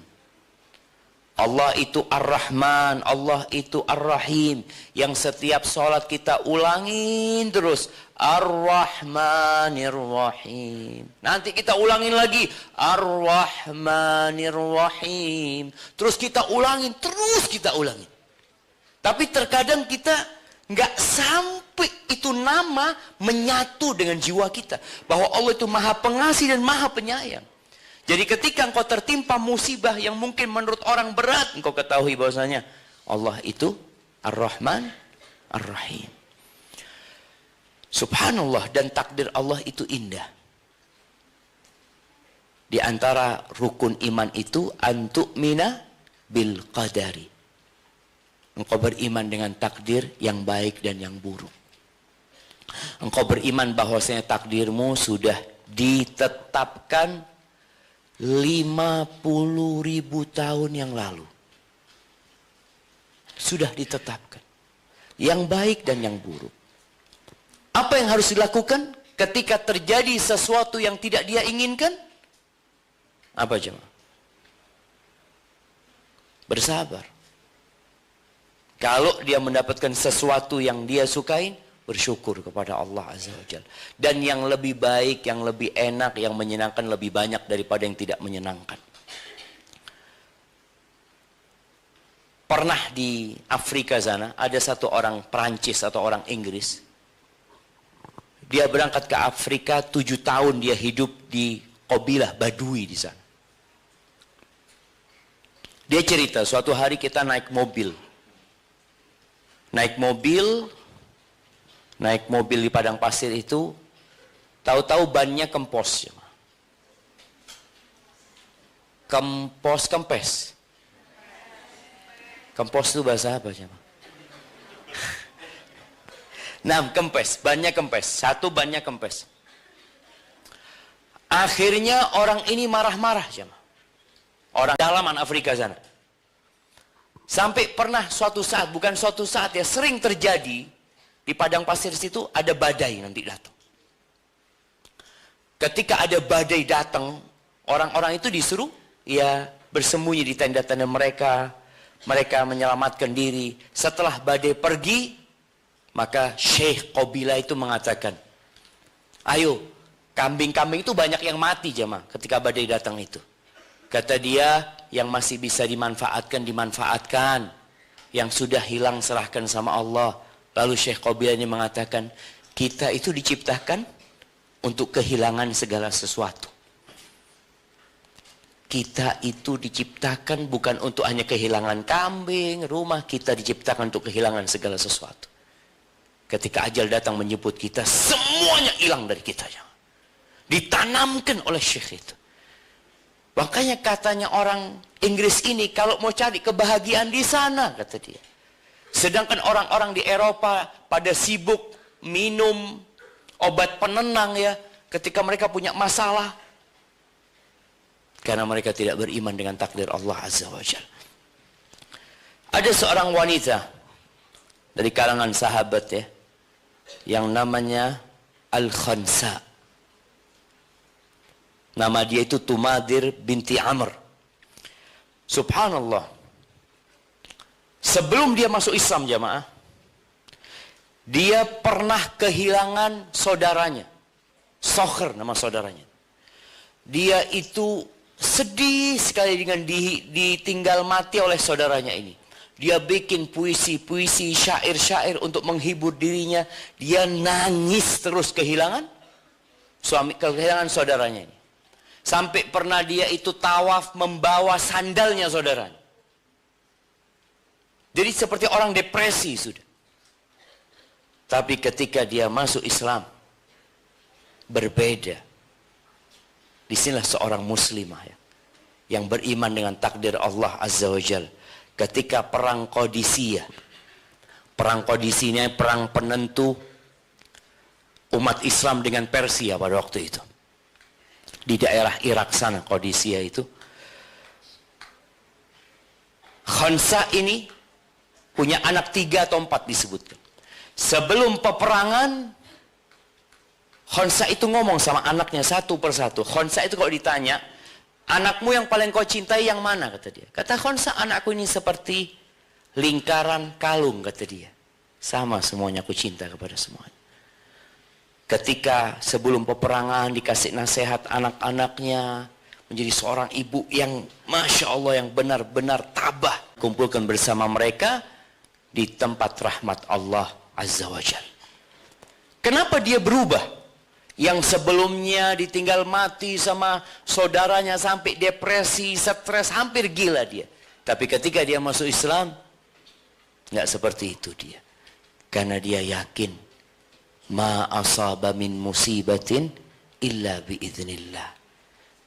Allah itu Ar-Rahman, Allah itu Ar-Rahim. Yang setiap sholat kita ulangin terus. Ar-Rahmanir Rahim. Nanti kita ulangin lagi. Ar-Rahmanir Rahim. Terus kita ulangin, terus kita ulangin. Tapi terkadang kita nggak sampai itu nama menyatu dengan jiwa kita. Bahwa Allah itu maha pengasih dan maha penyayang. Jadi ketika engkau tertimpa musibah yang mungkin menurut orang berat, engkau ketahui bahwasanya Allah itu Ar-Rahman, Ar-Rahim. Subhanallah, dan takdir Allah itu indah. Di antara rukun iman itu antu'mina bil qadari. Engkau beriman dengan takdir yang baik dan yang buruk. Engkau beriman bahwasanya takdirmu sudah ditetapkan 50.000 tahun yang lalu. Sudah ditetapkan. Yang baik dan yang buruk. Apa yang harus dilakukan ketika terjadi sesuatu yang tidak dia inginkan? Apa jemaah? Bersabar. Kalau dia mendapatkan sesuatu yang dia sukain, bersyukur kepada Allah Azza wa Jalla. Dan yang lebih baik, yang lebih enak, yang menyenangkan lebih banyak daripada yang tidak menyenangkan. Pernah di Afrika sana, ada satu orang Perancis atau orang Inggris. Dia berangkat ke Afrika, 7 tahun dia hidup di kabilah Badui di sana. Dia cerita, suatu hari kita naik mobil. Naik mobil di padang pasir itu, tahu-tahu bannya kempes. Kempes. Kempes itu bahasa apa? Nah, kempes, bannya kempes. Satu bannya kempes. Akhirnya orang ini marah-marah. Orang dalaman Afrika sana. Sampai pernah suatu saat, bukan suatu saat ya, sering terjadi di padang pasir situ ada badai nanti datang. Ketika ada badai datang, orang-orang itu disuruh ya bersembunyi di tenda-tenda mereka. Mereka menyelamatkan diri. Setelah badai pergi, maka Syekh Qabilah itu mengatakan, ayo, kambing-kambing itu banyak yang mati jemaah ketika badai datang itu. Kata dia, yang masih bisa dimanfaatkan, dimanfaatkan. Yang sudah hilang, serahkan sama Allah. Lalu Syekh Qabilah ini mengatakan, kita itu diciptakan untuk kehilangan segala sesuatu. Kita itu diciptakan bukan untuk hanya kehilangan kambing, rumah. Kita diciptakan untuk kehilangan segala sesuatu. Ketika ajal datang menjemput kita, semuanya hilang dari kita. Ditanamkan oleh Syekh itu. Makanya katanya orang Inggris ini kalau mau cari kebahagiaan di sana, kata dia. Sedangkan orang-orang di Eropa pada sibuk minum obat penenang ya, ketika mereka punya masalah. Karena mereka tidak beriman dengan takdir Allah Azza wa Jalla. Ada seorang wanita dari kalangan sahabat ya, yang namanya Al-Khansa. Nama dia itu Tumadir binti Amr. Subhanallah. Sebelum dia masuk Islam jamaah, dia pernah kehilangan saudaranya. Sokher nama saudaranya. Dia itu sedih sekali dengan ditinggal mati oleh saudaranya ini. Dia bikin puisi-puisi, syair-syair untuk menghibur dirinya. Dia nangis terus kehilangan saudaranya ini. Sampai pernah dia itu tawaf membawa sandalnya saudaranya. Jadi seperti orang depresi sudah. Tapi ketika dia masuk Islam, berbeda. Disinilah seorang muslimah ya, yang beriman dengan takdir Allah Azza wa Jalla. Ketika perang Qadisiyah. Perang Qadisiyah, perang penentu umat Islam dengan Persia pada waktu itu. Di daerah Irak sana, Qadisiyah itu. Khansa ini punya anak 3 atau 4 disebutkan. Sebelum peperangan, Khansa itu ngomong sama anaknya satu persatu. Khansa itu kalau ditanya, anakmu yang paling kau cintai yang mana? Kata dia. Kata Khansa, anakku ini seperti lingkaran kalung, kata dia. Sama semuanya, aku cinta kepada semuanya. Ketika sebelum peperangan dikasih nasihat anak-anaknya, menjadi seorang ibu yang Masya Allah, yang benar-benar tabah. Kumpulkan bersama mereka di tempat rahmat Allah Azza wa Jalla. Kenapa dia berubah? Yang sebelumnya ditinggal mati sama saudaranya sampai depresi, stres, hampir gila dia. Tapi ketika dia masuk Islam, nggak seperti itu dia. Karena dia yakin, ma asaba min musibatin illa biiznillah.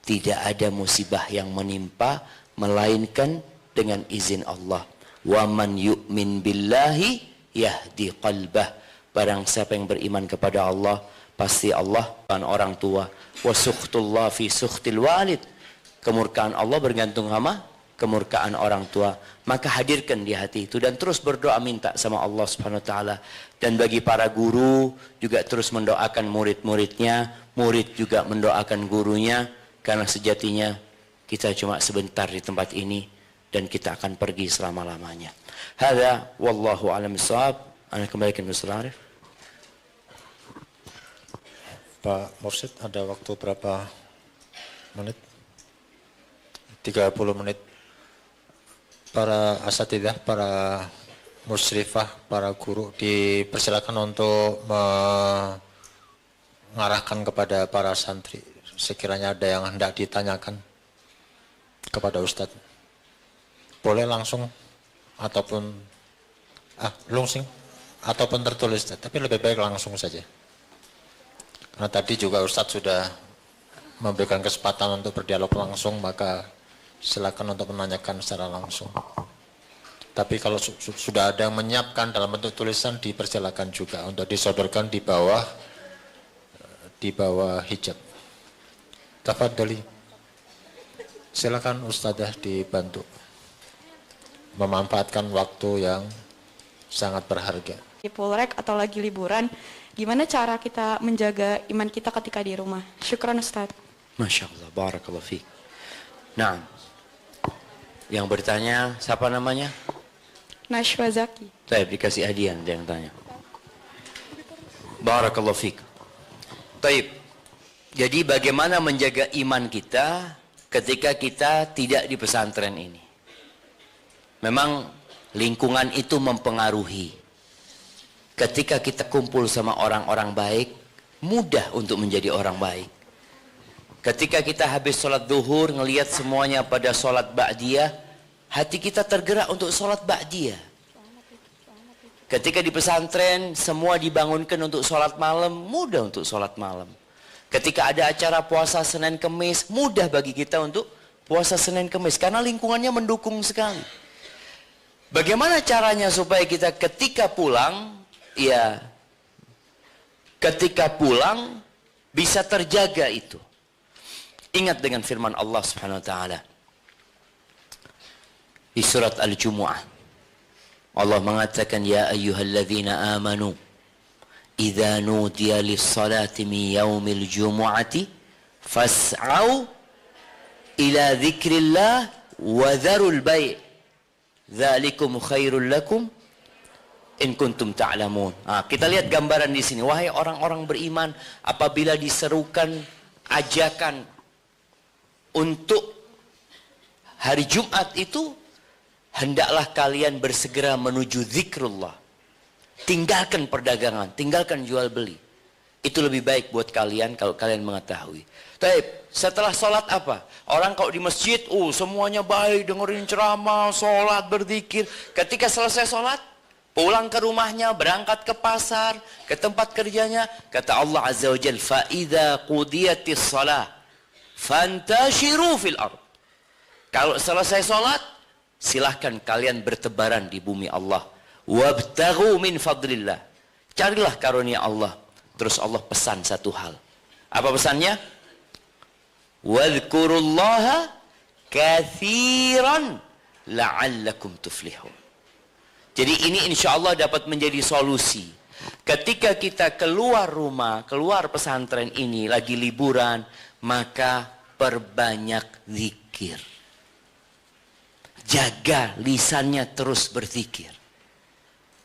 Tidak ada musibah yang menimpa melainkan dengan izin Allah. Wa man yu'min billahi yahdi qalbah. Barang siapa yang beriman kepada Allah, pasti Allah dan orang tua. Wa sukhtullah fi sukhtil walid. Kemurkaan Allah bergantung sama kemurkaan orang tua. Maka hadirkan di hati itu dan terus berdoa minta sama Allah Subhanahu wa taala. Dan bagi para guru juga terus mendoakan murid-muridnya, murid juga mendoakan gurunya, karena sejatinya kita cuma sebentar di tempat ini dan kita akan pergi selama-lamanya. Hadza wallahu a'lam bissawab. Ana kembalikan Ustaz Arif. Pak Mursyid, ada waktu berapa menit? 30 menit. Para asatidzah, para musyrifah, para guru dipersilakan untuk mengarahkan kepada para santri sekiranya ada yang hendak ditanyakan kepada Ustadz. boleh langsung ataupun langsung ataupun tertulis, tapi lebih baik langsung saja. Karena tadi juga Ustadz sudah memberikan kesempatan untuk berdialog langsung, maka silakan untuk menanyakan secara langsung. Tapi kalau sudah ada yang menyiapkan dalam bentuk tulisan, dipersilakan juga untuk disodorkan di bawah hijab. Tafadhali. Silakan Ustadzah dibantu memanfaatkan waktu yang sangat berharga. Di Polrek atau lagi liburan, gimana cara kita menjaga iman kita ketika di rumah? Syukran Ustaz. Masya Allah, barakallahu fiik. Nah, yang bertanya siapa namanya? Nashwa Zaki. Saya dikasih hadiah dia yang tanya. Barakallahu fiik. Taib. Jadi bagaimana menjaga iman kita ketika kita tidak di pesantren ini? Memang lingkungan itu mempengaruhi. Ketika kita kumpul sama orang-orang baik, mudah untuk menjadi orang baik. Ketika kita habis sholat zuhur, ngelihat semuanya pada sholat ba'diyah, hati kita tergerak untuk sholat ba'diyah. Ketika di pesantren, semua dibangunkan untuk sholat malam, mudah untuk sholat malam. Ketika ada acara puasa Senin Kemis, mudah bagi kita untuk puasa Senin Kemis, karena lingkungannya mendukung sekali. Bagaimana caranya supaya kita ketika pulang bisa terjaga itu? Ingat dengan firman Allah Subhanahu wa taala di surat Al-Jumu'ah. Allah mengatakan, ya ayyuhalladzina amanu idza nudiya lis-salati min yaumil jumu'ati fas'au ila dzikrillah wa dzarul bai'. Dzalikum khairul lakum in kuntum ta'lamun. Kita lihat gambaran di sini. Wahai orang-orang beriman, apabila diserukan ajakan untuk hari Jumat itu, hendaklah kalian bersegera menuju zikrullah. Tinggalkan perdagangan, tinggalkan jual beli. Itu lebih baik buat kalian kalau kalian mengetahui. Taib, setelah sholat apa? Orang kalau di masjid, semuanya baik, dengerin ceramah, sholat, berzikir. Ketika selesai sholat, pulang ke rumahnya, berangkat ke pasar, ke tempat kerjanya. Kata Allah Azza wa Jalla, فَإِذَا قُضِيَتِ الصَّلَاةِ فَانْتَشِرُوا فِي الْأَرْضِ. Kalau selesai sholat, silahkan kalian bertebaran di bumi Allah. وَابْتَغُوا مِنْ فَضْلِ اللَّهِ. Carilah karunia Allah. Terus Allah pesan satu hal. Apa pesannya? Wadhkurullaha kathiran la'allakum tuflihun. Jadi ini insya Allah dapat menjadi solusi. Ketika kita keluar rumah, keluar pesantren ini, lagi liburan, maka perbanyak zikir. Jaga lisannya terus berzikir.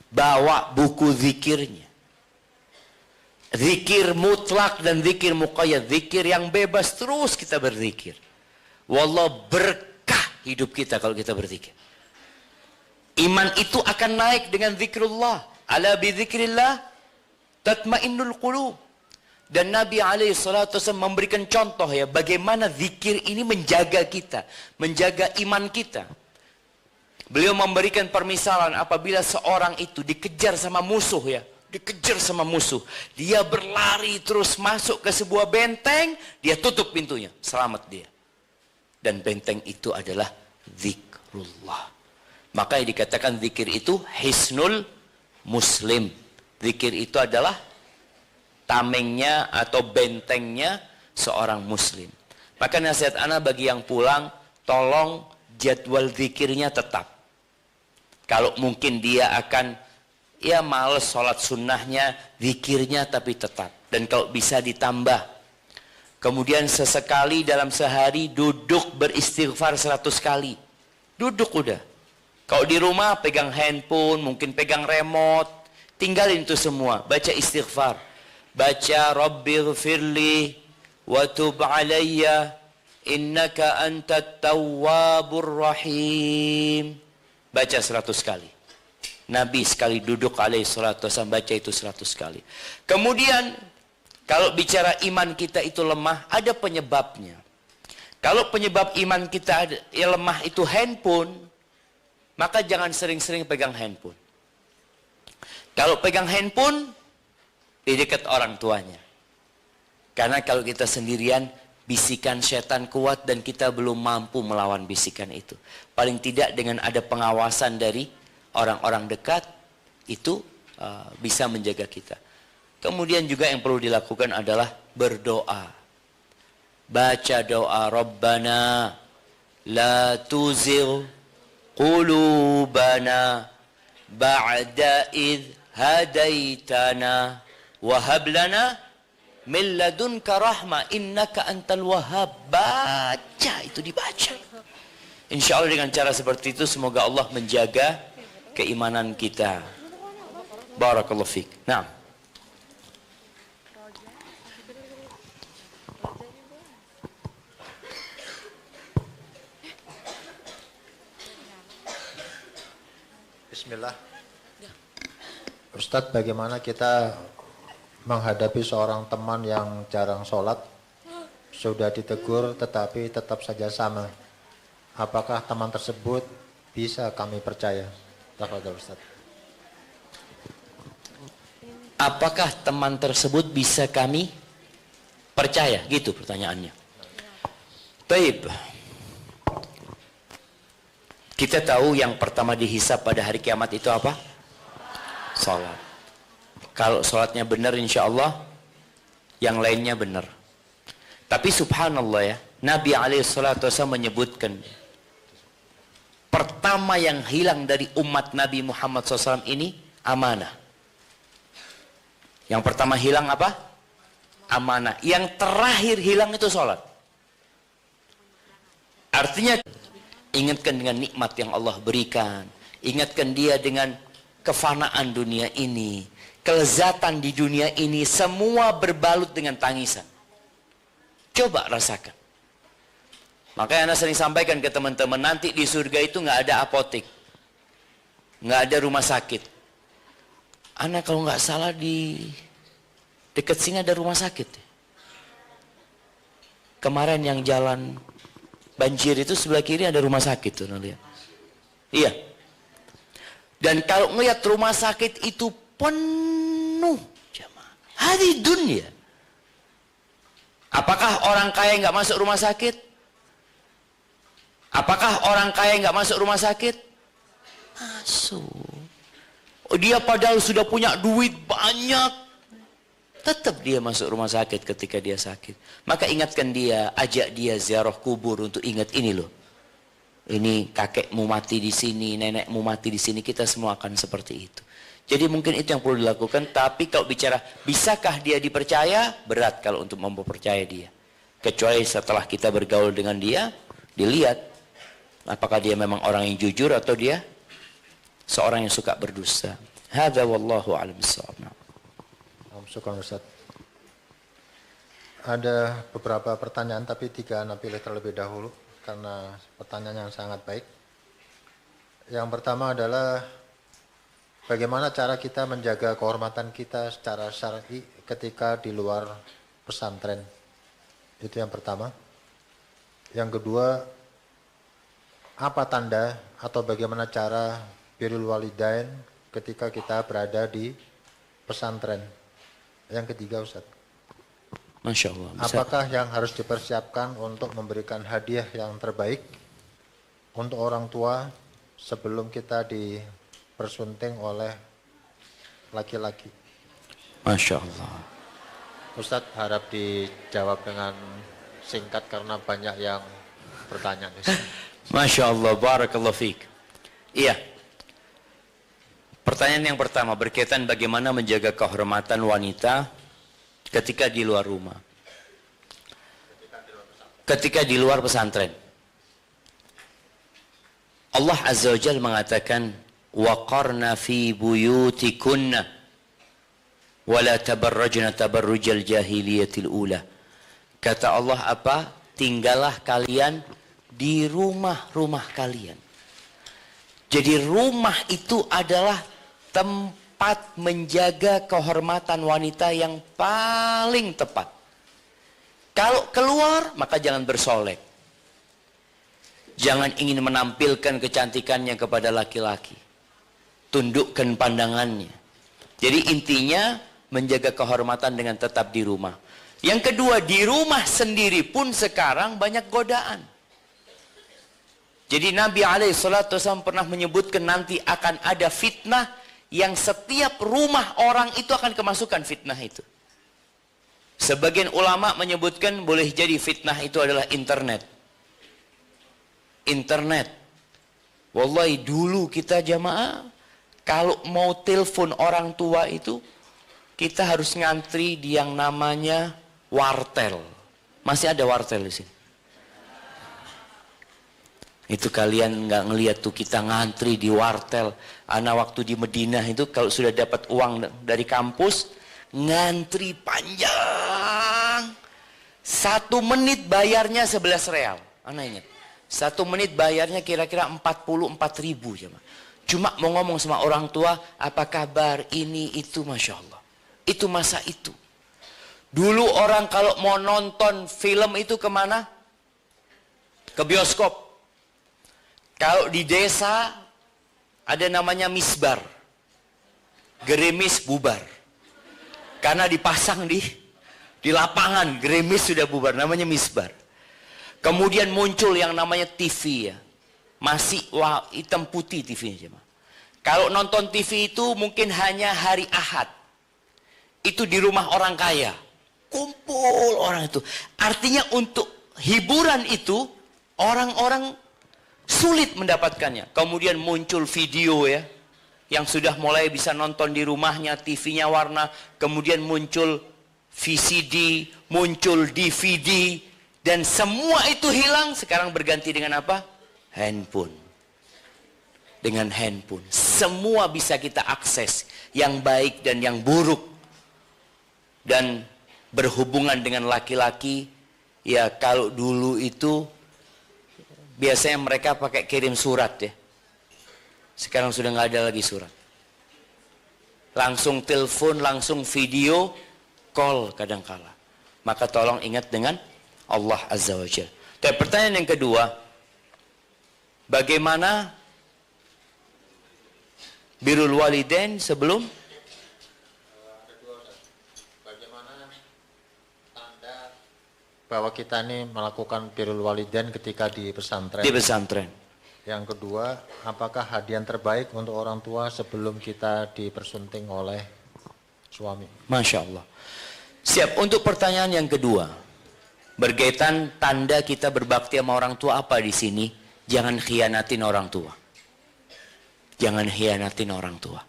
Bawa buku zikirnya. Zikir mutlak dan zikir muqayyad. Zikir yang bebas, terus kita berzikir. Wallah, berkah hidup kita kalau kita berzikir. Iman itu akan naik dengan zikrullah. Ala bi zikrillah tatmainnul qulub. Dan Nabi SAW memberikan contoh ya, bagaimana zikir ini menjaga kita, menjaga iman kita. Beliau memberikan permisalan apabila seorang itu dikejar sama musuh ya, dikejar sama musuh, dia berlari terus masuk ke sebuah benteng, dia tutup pintunya, selamat dia. Dan benteng itu adalah zikrullah. Makanya dikatakan zikir itu hisnul muslim. Zikir itu adalah tamengnya atau bentengnya seorang muslim. Maka nasihat ana bagi yang pulang, tolong jadwal zikirnya tetap. Kalau mungkin dia akan males sholat sunnahnya, zikirnya tapi tetap. Dan kalau bisa ditambah. Kemudian sesekali dalam sehari duduk beristighfar 100 kali. Duduk udah. Kalau di rumah pegang handphone, mungkin pegang remote, tinggalin itu semua. Baca istighfar. Baca Rabbighfirli wa tub alayya innaka antat tawwabur rahim. Baca 100 kali. Nabi sekali duduk alaihi salatu wasallam baca itu 100 kali. Kemudian kalau bicara iman kita itu lemah, ada penyebabnya. Kalau penyebab iman kita lemah itu handphone, maka jangan sering-sering pegang handphone. Kalau pegang handphone, di dekat orang tuanya. Karena kalau kita sendirian, bisikan setan kuat dan kita belum mampu melawan bisikan itu. Paling tidak dengan ada pengawasan dari orang-orang dekat, itu bisa menjaga kita. Kemudian juga yang perlu dilakukan adalah berdoa. Baca doa, Rabbana la tuzigh qulubana ba'da idh hadaitana wa hab lana min ladunka rahmah innaka antal wahhab. Baca, itu dibaca. Insya Allah dengan cara seperti itu semoga Allah menjaga keimanan kita. Barakallahu fiik. Nah, Bismillah. Ustadz, bagaimana kita menghadapi seorang teman yang jarang sholat, sudah ditegur tetapi tetap saja sama? Apakah teman tersebut bisa kami percaya? Tafadhol Ustadz. apakah teman tersebut bisa kami percaya? Gitu pertanyaannya. Baik. Kita tahu yang pertama dihisab pada hari kiamat itu apa? Salat. Kalau salatnya benar insya Allah, yang lainnya benar. Tapi subhanallah ya, Nabi SAW menyebutkan, pertama yang hilang dari umat Nabi Muhammad SAW ini amanah. Yang pertama hilang apa? Amanah. Yang terakhir hilang itu salat. Artinya, ingatkan dengan nikmat yang Allah berikan. Ingatkan dia dengan kefanaan dunia ini. Kelezatan di dunia ini semua berbalut dengan tangisan. Coba rasakan. Makanya Anda sering sampaikan ke teman-teman, nanti di surga itu nggak ada apotek. Nggak ada rumah sakit. Anak kalau nggak salah di dekat sini ada rumah sakit. Kemarin yang jalan banjir itu sebelah kiri ada rumah sakit tuh, lihat. Iya. Dan kalau ngelihat rumah sakit itu penuh jamaah. Hadi dunia. Apakah orang kaya nggak masuk rumah sakit? Apakah orang kaya nggak masuk rumah sakit? Masuk. Oh, dia padahal sudah punya duit banyak, tetap dia masuk rumah sakit ketika dia sakit. Maka ingatkan dia, ajak dia ziarah kubur untuk ingat ini loh. Ini kakekmu mati di sini, nenekmu mati di sini, kita semua akan seperti itu. Jadi mungkin itu yang perlu dilakukan. Tapi kalau bicara bisakah dia dipercaya, berat kalau untuk mempercaya dia. Kecuali setelah kita bergaul dengan dia, dilihat apakah dia memang orang yang jujur atau dia seorang yang suka berdusta. Hadza wallahu a'lam bissawab. Syukran Ustaz. Ada beberapa pertanyaan tapi 3 Anda pilih terlebih dahulu karena pertanyaan yang sangat baik. Yang pertama adalah bagaimana cara kita menjaga kehormatan kita secara syar'i ketika di luar pesantren. Itu yang pertama. Yang kedua, apa tanda atau bagaimana cara birrul walidain ketika kita berada di pesantren. Yang ketiga Ustaz, Masya Allah. apakah yang harus dipersiapkan untuk memberikan hadiah yang terbaik untuk orang tua sebelum kita dipersunting oleh laki-laki? Masya Allah. Ustaz, harap dijawab dengan singkat karena banyak yang bertanya. Masya Allah, barakallahu fiik. Iya. Pertanyaan yang pertama berkaitan bagaimana menjaga kehormatan wanita ketika di luar rumah. Ketika di luar pesantren. Allah Azza wa Jalla mengatakan, وَقَرْنَ فِي بُيُوتِكُنَّ وَلَا تَبَرَّجْنَ تَبَرُّجَ الْجَاهِلِيَّةِ الْأُولَى. Kata Allah apa? Tinggallah kalian di rumah-rumah kalian. Jadi rumah itu adalah tempat menjaga kehormatan wanita yang paling tepat. Kalau keluar, maka jangan bersolek. Jangan ingin menampilkan kecantikannya kepada laki-laki. Tundukkan pandangannya. Jadi intinya menjaga kehormatan dengan tetap di rumah. Yang kedua, di rumah sendiri pun sekarang banyak godaan. Jadi Nabi SAW pernah menyebutkan nanti akan ada fitnah yang setiap rumah orang itu akan kemasukan fitnah itu. Sebagian ulama menyebutkan boleh jadi fitnah itu adalah internet. Internet. Wallahi dulu kita jamaah kalau mau telepon orang tua itu kita harus ngantri di yang namanya wartel. Masih ada wartel di sini. Itu kalian nggak ngelihat tuh kita ngantri di wartel. Ana waktu di Madinah itu kalau sudah dapat uang dari kampus ngantri panjang. 1 menit bayarnya 11 real. Ana ingat. 1 menit bayarnya kira-kira 44.000 cuma mau ngomong sama orang tua, apa kabar, ini, itu, Masya Allah. Itu masa itu. Dulu orang kalau mau nonton film itu kemana? Ke bioskop. Kalau di desa ada namanya misbar. Gerimis bubar. Karena dipasang di lapangan, gerimis sudah bubar, namanya misbar. Kemudian muncul yang namanya TV ya. Masih hitam putih TV-nya. Kalau nonton TV itu mungkin hanya hari Ahad. Itu di rumah orang kaya. Kumpul orang itu. Artinya untuk hiburan itu orang-orang sulit mendapatkannya. Kemudian muncul video ya. Yang sudah mulai bisa nonton di rumahnya, TV-nya warna. Kemudian muncul VCD, muncul DVD. Dan semua itu hilang, sekarang berganti dengan apa? Handphone. Dengan handphone. Semua bisa kita akses. Yang baik dan yang buruk. Dan berhubungan dengan laki-laki. Ya kalau dulu itu, biasanya mereka pakai kirim surat ya. Sekarang sudah nggak ada lagi surat. Langsung telepon, langsung video, call kadangkala. Maka tolong ingat dengan Allah Azza wa Jalla. Dan pertanyaan yang kedua, bagaimana birrul walidain sebelum? Bagaimana tanda bahwa kita ini melakukan birrul walidain ketika di pesantren? Di pesantren. Yang kedua, apakah hadiah terbaik untuk orang tua sebelum kita dipersunting oleh suami? Masya Allah. Siap. Untuk pertanyaan yang kedua, berkaitan tanda kita berbakti sama orang tua apa di sini? Jangan khianatin orang tua. Jangan khianatin orang tua.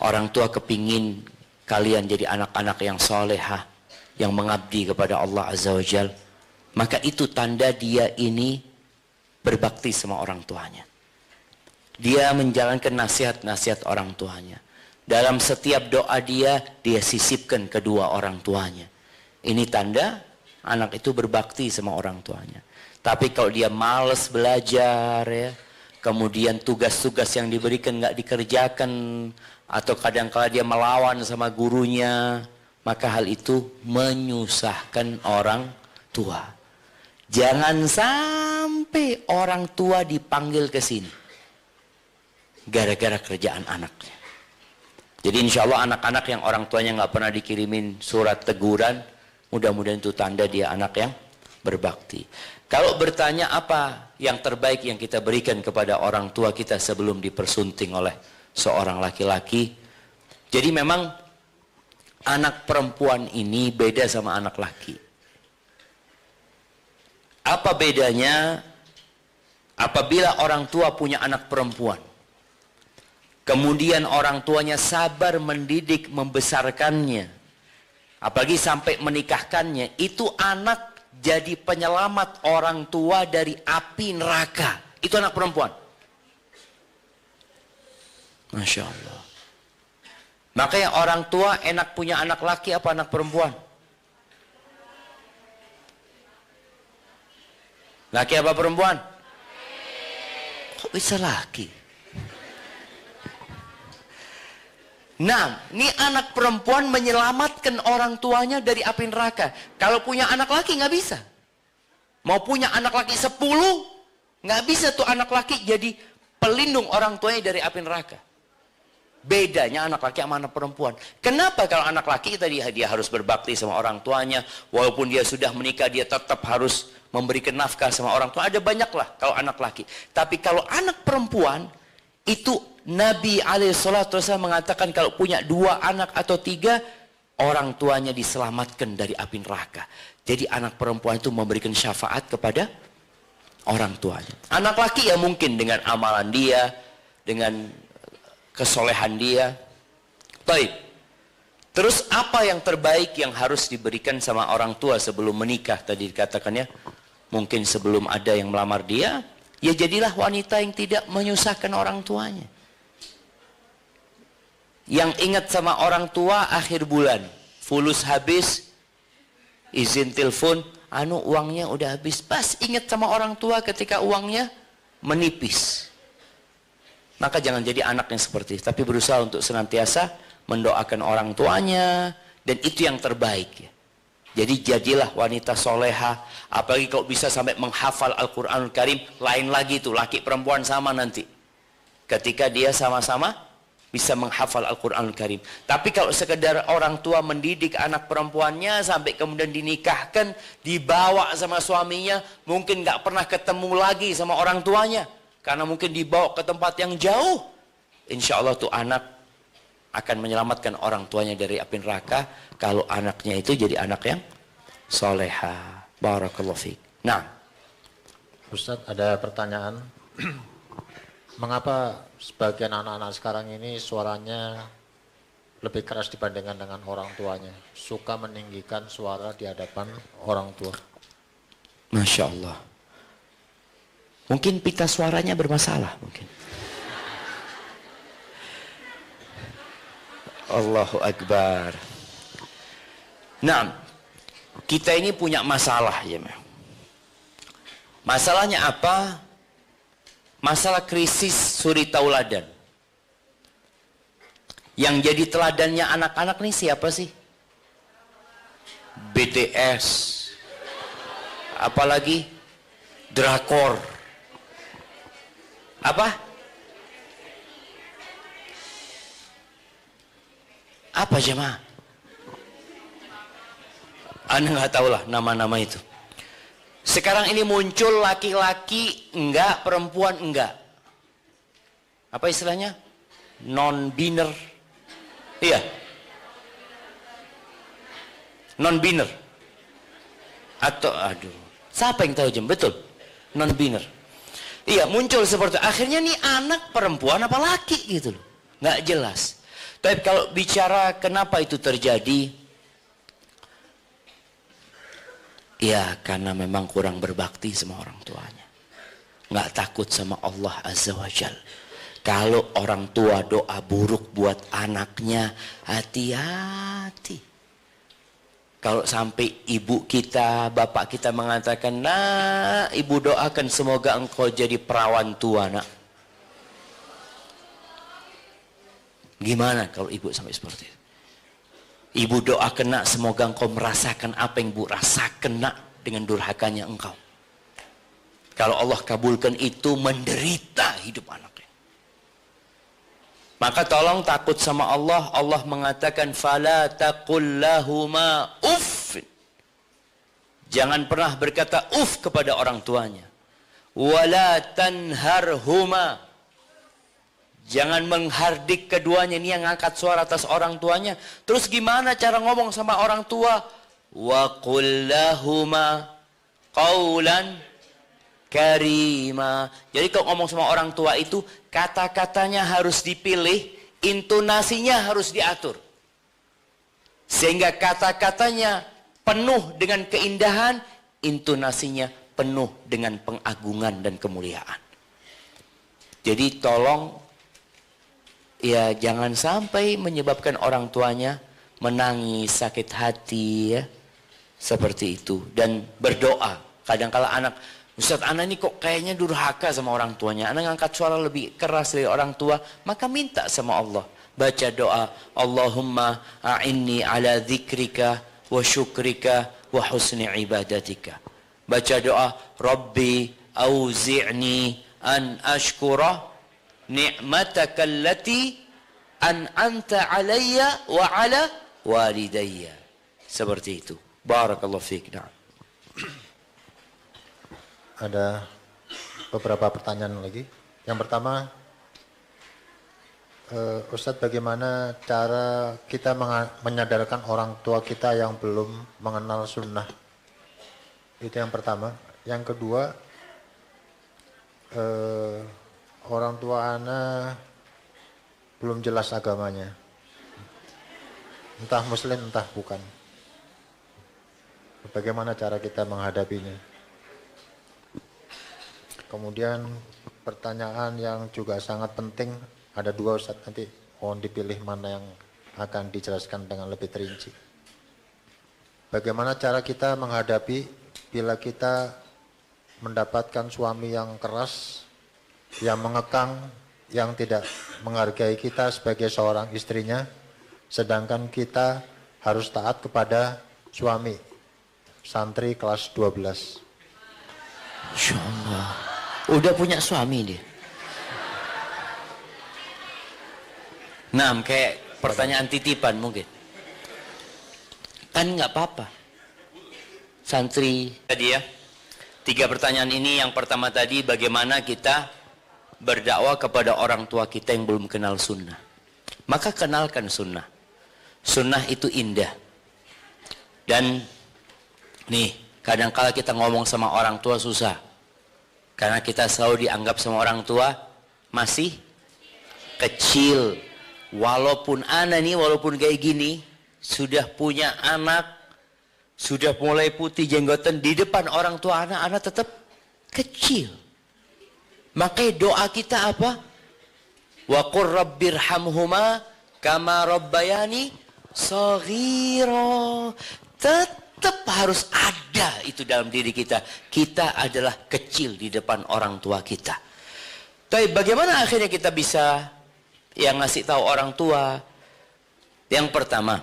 Orang tua kepingin kalian jadi anak-anak yang solehah, yang mengabdi kepada Allah Azza wa Jal. Maka itu tanda dia ini berbakti sama orang tuanya. Dia menjalankan nasihat-nasihat orang tuanya. Dalam setiap doa dia sisipkan kedua orang tuanya. Ini tanda anak itu berbakti sama orang tuanya. Tapi kalau dia malas belajar ya, kemudian tugas-tugas yang diberikan nggak dikerjakan, atau kadang-kala dia melawan sama gurunya, maka hal itu menyusahkan orang tua. Jangan sampai orang tua dipanggil ke sini gara-gara kerjaan anaknya. Jadi insya Allah anak-anak yang orang tuanya nggak pernah dikirimin surat teguran, mudah-mudahan itu tanda dia anak yang berbakti. Kalau bertanya apa yang terbaik yang kita berikan kepada orang tua kita sebelum dipersunting oleh seorang laki-laki. Jadi memang anak perempuan ini beda sama anak laki. Apa bedanya apabila orang tua punya anak perempuan? Kemudian orang tuanya sabar mendidik, membesarkannya. Apalagi sampai menikahkannya. Itu anak jadi penyelamat orang tua dari api neraka. Itu anak perempuan. Masya Allah. Makanya orang tua enak punya anak laki apa anak perempuan? Laki apa perempuan? Kok bisa laki? Nah, ini anak perempuan menyelamatkan orang tuanya dari api neraka. Kalau punya anak laki nggak bisa. Mau punya anak laki 10, nggak bisa tuh anak laki jadi pelindung orang tuanya dari api neraka. Bedanya anak laki sama anak perempuan. Kenapa kalau anak laki tadi dia harus berbakti sama orang tuanya, walaupun dia sudah menikah dia tetap harus memberikan nafkah sama orang tua. Ada banyak lah kalau anak laki. Tapi kalau anak perempuan itu Nabi SAW mengatakan kalau punya 2 anak atau 3, orang tuanya diselamatkan dari api neraka. Jadi anak perempuan itu memberikan syafaat kepada orang tuanya. Anak laki ya mungkin dengan amalan dia, dengan kesolehan dia. Baik. Terus apa yang terbaik yang harus diberikan sama orang tua sebelum menikah? Tadi dikatakannya, mungkin sebelum ada yang melamar dia, ya jadilah wanita yang tidak menyusahkan orang tuanya. Yang ingat sama orang tua akhir bulan, fulus habis, izin telepon, uangnya udah habis. Pas ingat sama orang tua ketika uangnya menipis. Maka jangan jadi anak yang seperti itu, tapi berusaha untuk senantiasa mendoakan orang tuanya, dan itu yang terbaik ya. Jadi jadilah wanita soleha, apalagi kalau bisa sampai menghafal Al-Quranul Karim, lain lagi tuh, laki perempuan sama nanti. Ketika dia sama-sama bisa menghafal Al-Quranul Karim. Tapi kalau sekedar orang tua mendidik anak perempuannya sampai kemudian dinikahkan, dibawa sama suaminya, mungkin nggak pernah ketemu lagi sama orang tuanya. Karena mungkin dibawa ke tempat yang jauh. Insya Allah tuh anak akan menyelamatkan orang tuanya dari api neraka. Kalau anaknya itu jadi anak yang soleha. Barakallahu fiik. Nah, Ustaz, ada pertanyaan. Mengapa sebagian anak-anak sekarang ini suaranya lebih keras dibandingkan dengan orang tuanya? Suka meninggikan suara di hadapan orang tua. Masya Allah. Mungkin pita suaranya bermasalah mungkin. Allahu Akbar. Nah, kita ini punya masalah ya. Masalahnya apa? Masalah krisis suri tauladan. Yang jadi teladannya anak-anak nih siapa sih? BTS. Apalagi drakor. Apa? Apa jemaah? Anda nggak tahu lah nama-nama itu. Sekarang ini muncul laki-laki enggak, perempuan enggak. Apa istilahnya? Non-biner. Iya. Non-biner. Atau, aduh. Siapa yang tahu jemaah? Betul. Non-biner. Iya, muncul seperti itu. Akhirnya nih anak perempuan apa laki gitu loh. Nggak jelas. Tapi kalau bicara kenapa itu terjadi, ya karena memang kurang berbakti sama orang tuanya. Nggak takut sama Allah Azza wa Jal. Kalau orang tua doa buruk buat anaknya, hati-hati. Kalau sampai ibu kita, bapak kita mengatakan, nah ibu doakan semoga engkau jadi perawan tua nak. Gimana kalau ibu sampai seperti itu? Ibu doakan nak semoga engkau merasakan apa yang ibu rasakan nak dengan durhakanya engkau. Kalau Allah kabulkan itu menderita hidup anaknya. Maka tolong takut sama Allah. Allah mengatakan fala taqul lahuma uff. Jangan pernah berkata uff kepada orang tuanya. Wala tanharhuma. Jangan menghardik keduanya. Ini yang angkat suara atas orang tuanya. Terus gimana cara ngomong sama orang tua? Wa qul lahuma qawlan karima. Jadi kalau ngomong sama orang tua itu kata-katanya harus dipilih, intonasinya harus diatur. Sehingga kata-katanya penuh dengan keindahan, intonasinya penuh dengan pengagungan dan kemuliaan. Jadi tolong ya jangan sampai menyebabkan orang tuanya menangis, sakit hati ya. Seperti itu. Dan berdoa. Kadang-kala anak, Ustaz, anak ini kok kayaknya durhaka sama orang tuanya. Anak ngangkat suara lebih keras dari orang tua. Maka minta sama Allah. Baca doa. Allahumma a'inni ala dzikrika wa syukrika wa husni ibadatika. baca doa Rabbi auzi'ni an ashkura ni'mataka allati an'amta alayya wa ala walidayya. Seperti itu. Barakallahu fiik. Nah. Ada beberapa pertanyaan lagi. Yang pertama, Ustadz, bagaimana cara kita menyadarkan orang tua kita yang belum mengenal sunnah? Itu yang pertama. Yang kedua, orang tua anak belum jelas agamanya. Entah muslim, entah bukan. Bagaimana cara kita menghadapinya? Kemudian pertanyaan yang juga sangat penting, ada dua Ustaz, nanti mohon dipilih mana yang akan dijelaskan dengan lebih terinci. Bagaimana cara kita menghadapi bila kita mendapatkan suami yang keras, yang mengekang, yang tidak menghargai kita sebagai seorang istrinya, sedangkan kita harus taat kepada suami, santri kelas 12. Insya Allah. Udah punya suami dia. Nah, kayak pertanyaan titipan mungkin. Kan nggak apa-apa. Santri tadi ya. 3 pertanyaan ini. Yang pertama tadi, bagaimana kita berdakwah kepada orang tua kita yang belum kenal sunnah. Maka kenalkan sunnah. Sunnah itu indah. Dan nih, kadang-kala kita ngomong sama orang tua susah. Karena kita selalu dianggap sama orang tua masih kecil. Walaupun anak nih, walaupun kayak gini, sudah punya anak, sudah mulai putih jenggotan, di depan orang tua anak tetap kecil. Makanya doa kita apa? Wa qur rabbirhamhuma kama rabbayani shaghira. Tetap harus ada itu dalam diri kita. Kita adalah kecil di depan orang tua kita. Tapi bagaimana akhirnya kita bisa yang ngasih tahu orang tua? Yang pertama,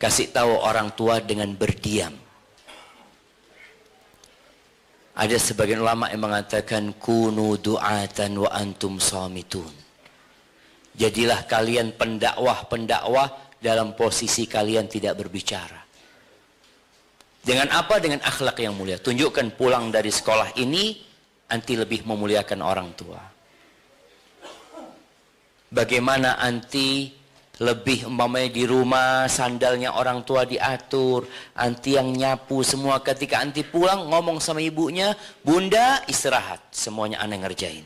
kasih tahu orang tua dengan berdiam. Ada sebagian ulama yang mengatakan kunu du'atan wa antum shamitun. Jadilah kalian pendakwah dalam posisi kalian tidak berbicara. Dengan apa? Dengan akhlak yang mulia. Tunjukkan pulang dari sekolah ini, anti lebih memuliakan orang tua. Bagaimana anti lebih umpamanya di rumah, sandalnya orang tua diatur, anti yang nyapu semua. Ketika anti pulang, ngomong sama ibunya, Bunda istirahat, semuanya aneh ngerjain.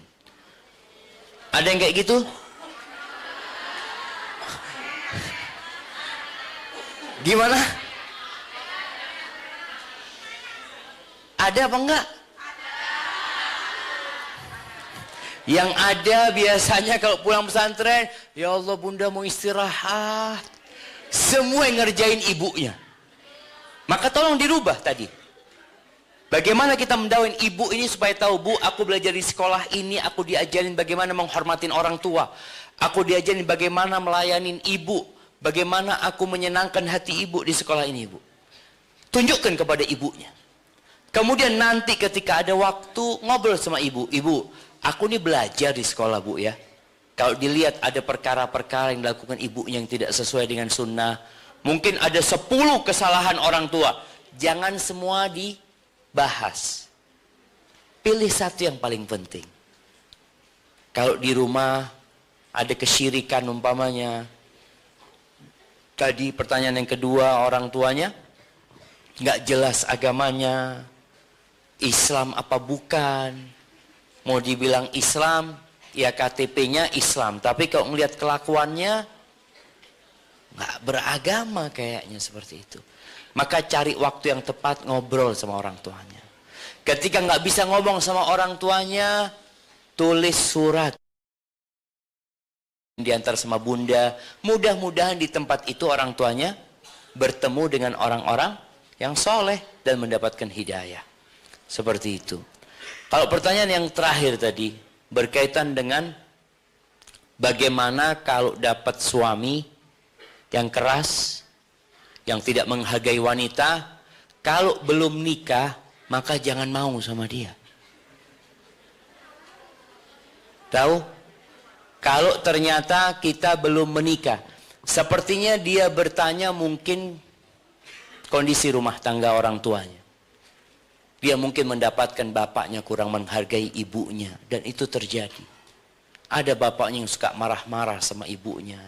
Ada yang kayak gitu? Gimana? Ada apa enggak? Yang ada biasanya kalau pulang pesantren, ya Allah Bunda mau istirahat. Semua yang ngerjain ibunya. Maka tolong dirubah tadi. Bagaimana kita mendakwin ibu ini supaya tahu, Bu, aku belajar di sekolah ini, aku diajarin bagaimana menghormatin orang tua. Aku diajarin bagaimana melayanin ibu. Bagaimana aku menyenangkan hati ibu di sekolah ini, Bu. Tunjukkan kepada ibunya. Kemudian nanti ketika ada waktu ngobrol sama ibu. Ibu, aku nih belajar di sekolah, Bu, ya. Kalau dilihat ada perkara-perkara yang dilakukan ibunya yang tidak sesuai dengan sunnah. Mungkin ada 10 kesalahan orang tua. Jangan semua dibahas. Pilih satu yang paling penting. Kalau di rumah ada kesyirikan umpamanya. Tadi pertanyaan yang kedua, orang tuanya nggak jelas agamanya. Islam apa bukan? Mau dibilang Islam, ya KTP-nya Islam. Tapi kalau ngelihat kelakuannya, nggak beragama kayaknya seperti itu. Maka cari waktu yang tepat ngobrol sama orang tuanya. Ketika nggak bisa ngomong sama orang tuanya, tulis surat. Diantar sama bunda. Mudah-mudahan di tempat itu orang tuanya bertemu dengan orang-orang yang soleh dan mendapatkan hidayah. Seperti itu. Kalau pertanyaan yang terakhir tadi berkaitan dengan bagaimana kalau dapat suami yang keras, yang tidak menghargai wanita, Kalau belum nikah, maka jangan mau sama dia. Tahu? Kalau ternyata kita belum menikah, sepertinya dia bertanya mungkin kondisi rumah tangga orang tuanya. Dia mungkin mendapatkan bapaknya kurang menghargai ibunya, dan itu terjadi. Ada bapaknya yang suka marah-marah sama ibunya,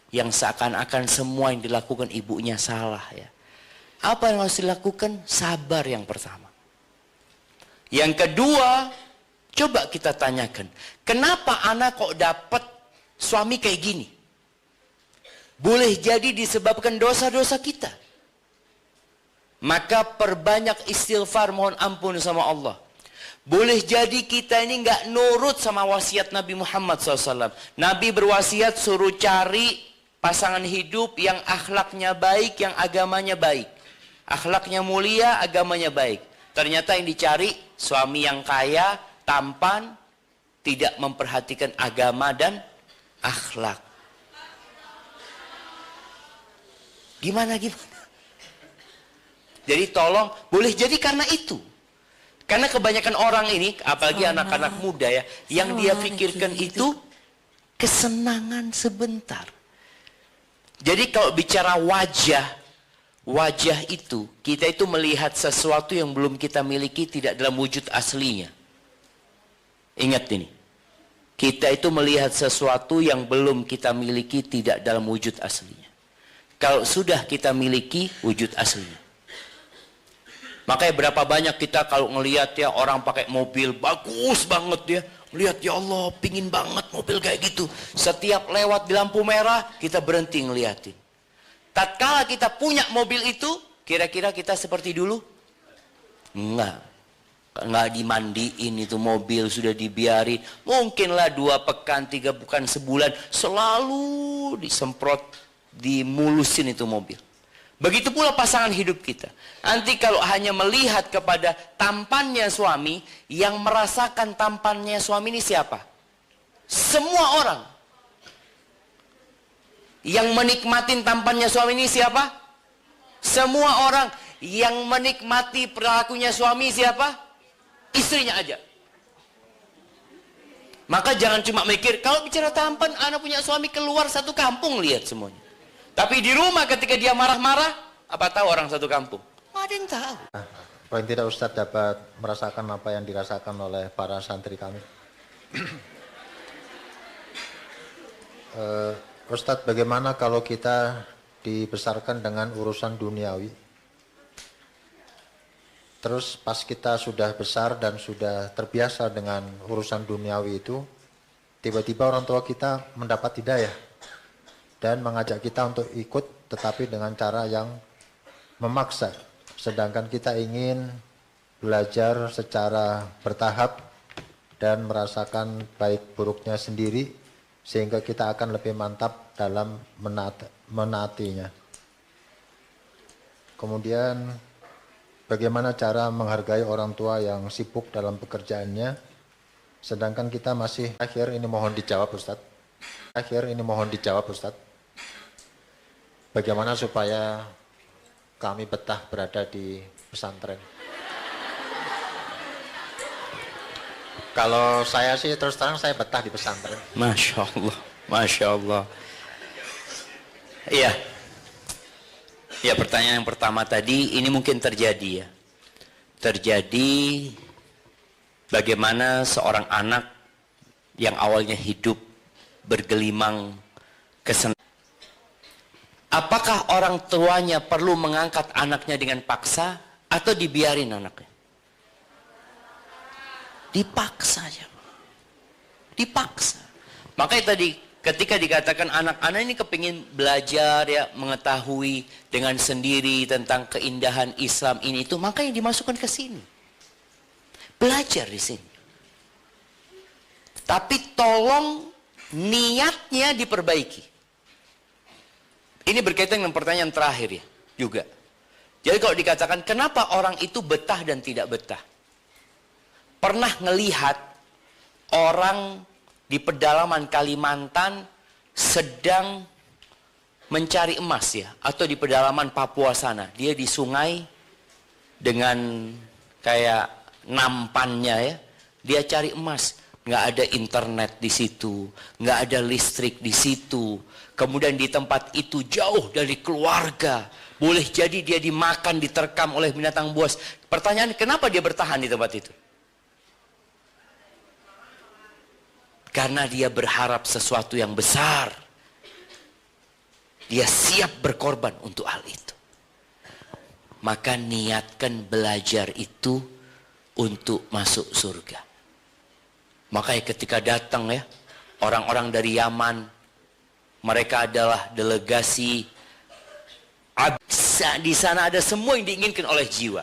yang seakan-akan semua yang dilakukan ibunya salah ya. Apa yang harus dilakukan? Sabar yang pertama. Yang kedua, coba kita tanyakan, kenapa anak kok dapat suami kayak gini? Boleh jadi disebabkan dosa-dosa kita. Maka perbanyak istighfar, mohon ampun sama Allah. Boleh jadi kita ini nggak nurut sama wasiat Nabi Muhammad SAW. Nabi berwasiat suruh cari pasangan hidup yang akhlaknya baik, yang agamanya baik. Akhlaknya mulia, agamanya baik. Ternyata yang dicari suami yang kaya, tampan, tidak memperhatikan agama dan akhlak. Gimana? Jadi tolong, boleh jadi karena itu. Karena kebanyakan orang ini, apalagi anak-anak muda ya, yang dia pikirkan itu kesenangan sebentar. Jadi kalau bicara wajah itu, kita itu melihat sesuatu yang belum kita miliki tidak dalam wujud aslinya. Ingat ini. Kita itu melihat sesuatu yang belum kita miliki tidak dalam wujud aslinya. Kalau sudah kita miliki wujud aslinya. Makanya berapa banyak kita kalau ngelihat ya orang pakai mobil bagus banget dia. Lihat ya Allah, pingin banget mobil kayak gitu. Setiap lewat di lampu merah, kita berhenti ngeliatin. Tatkala kita punya mobil itu, kira-kira kita seperti dulu? Enggak. Enggak dimandiin itu mobil, sudah dibiarin. Mungkinlah 2 pekan, 3 pekan, sebulan, selalu disemprot, dimulusin itu mobil. Begitu pula pasangan hidup kita. Nanti kalau hanya melihat kepada tampannya suami, yang merasakan tampannya suami ini siapa? Semua orang. Yang menikmati tampannya suami ini siapa? Semua orang. Yang menikmati perilakunya suami siapa? Istrinya aja. Maka jangan cuma mikir, kalau bicara tampan, anak punya suami keluar satu kampung lihat semuanya. Tapi di rumah ketika dia marah-marah, apa tahu orang satu kampung? Nggak ada yang tahu. Paling tidak Ustadz dapat merasakan apa yang dirasakan oleh para santri kami. Ustadz, bagaimana kalau kita dibesarkan dengan urusan duniawi? Terus pas kita sudah besar dan sudah terbiasa dengan urusan duniawi itu, tiba-tiba orang tua kita mendapat hidayah dan mengajak kita untuk ikut, tetapi dengan cara yang memaksa. Sedangkan kita ingin belajar secara bertahap dan merasakan baik buruknya sendiri, sehingga kita akan lebih mantap dalam menaatinya. Kemudian, bagaimana cara menghargai orang tua yang sibuk dalam pekerjaannya, sedangkan kita masih. Akhir ini mohon dijawab Ustadz. Bagaimana supaya kami betah berada di pesantren? Kalau saya sih terus terang saya betah di pesantren. Masya Allah, Masya Allah. Iya. Ya, pertanyaan yang pertama tadi, ini mungkin terjadi ya. Terjadi bagaimana seorang anak yang awalnya hidup bergelimang kesenangan. Apakah orang tuanya perlu mengangkat anaknya dengan paksa atau dibiarin anaknya? Dipaksa aja. Dipaksa. Makanya tadi ketika dikatakan anak-anak ini kepingin belajar ya, mengetahui dengan sendiri tentang keindahan Islam ini itu, makanya dimasukkan ke sini. Belajar di sini. Tapi tolong niatnya diperbaiki. Ini berkaitan dengan pertanyaan terakhir ya, juga. Jadi kalau dikatakan kenapa orang itu betah dan tidak betah? Pernah ngelihat orang di pedalaman Kalimantan sedang mencari emas ya, atau di pedalaman Papua sana, dia di sungai dengan kayak nampannya ya. Dia cari emas, nggak ada internet di situ, nggak ada listrik di situ. Kemudian di tempat itu jauh dari keluarga. Boleh jadi dia dimakan, diterkam oleh binatang buas. Pertanyaan, kenapa dia bertahan di tempat itu? Karena dia berharap sesuatu yang besar. Dia siap berkorban untuk hal itu. Maka niatkan belajar itu untuk masuk surga. Makanya ketika datang ya, orang-orang dari Yaman, mereka adalah delegasi. Di sana ada semua yang diinginkan oleh jiwa.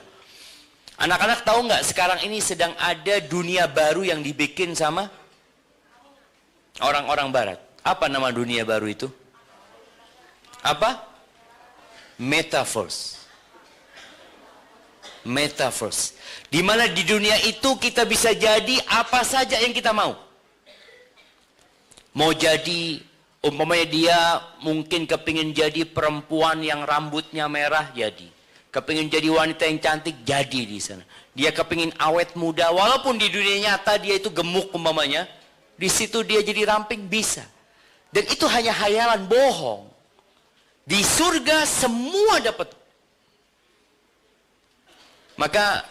Anak-anak tahu nggak sekarang ini sedang ada dunia baru yang dibikin sama orang-orang barat. Apa nama dunia baru itu? Apa? Metaverse. Metaverse. Di mana di dunia itu kita bisa jadi apa saja yang kita mau. Mau jadi, umpamanya dia mungkin kepingin jadi perempuan yang rambutnya merah, jadi. Kepingin jadi wanita yang cantik, jadi di sana. Dia kepingin awet muda, walaupun di dunia nyata dia itu gemuk umpamanya, di situ dia jadi ramping, bisa. Dan itu hanya hayalan, bohong. Di surga semua dapat. Maka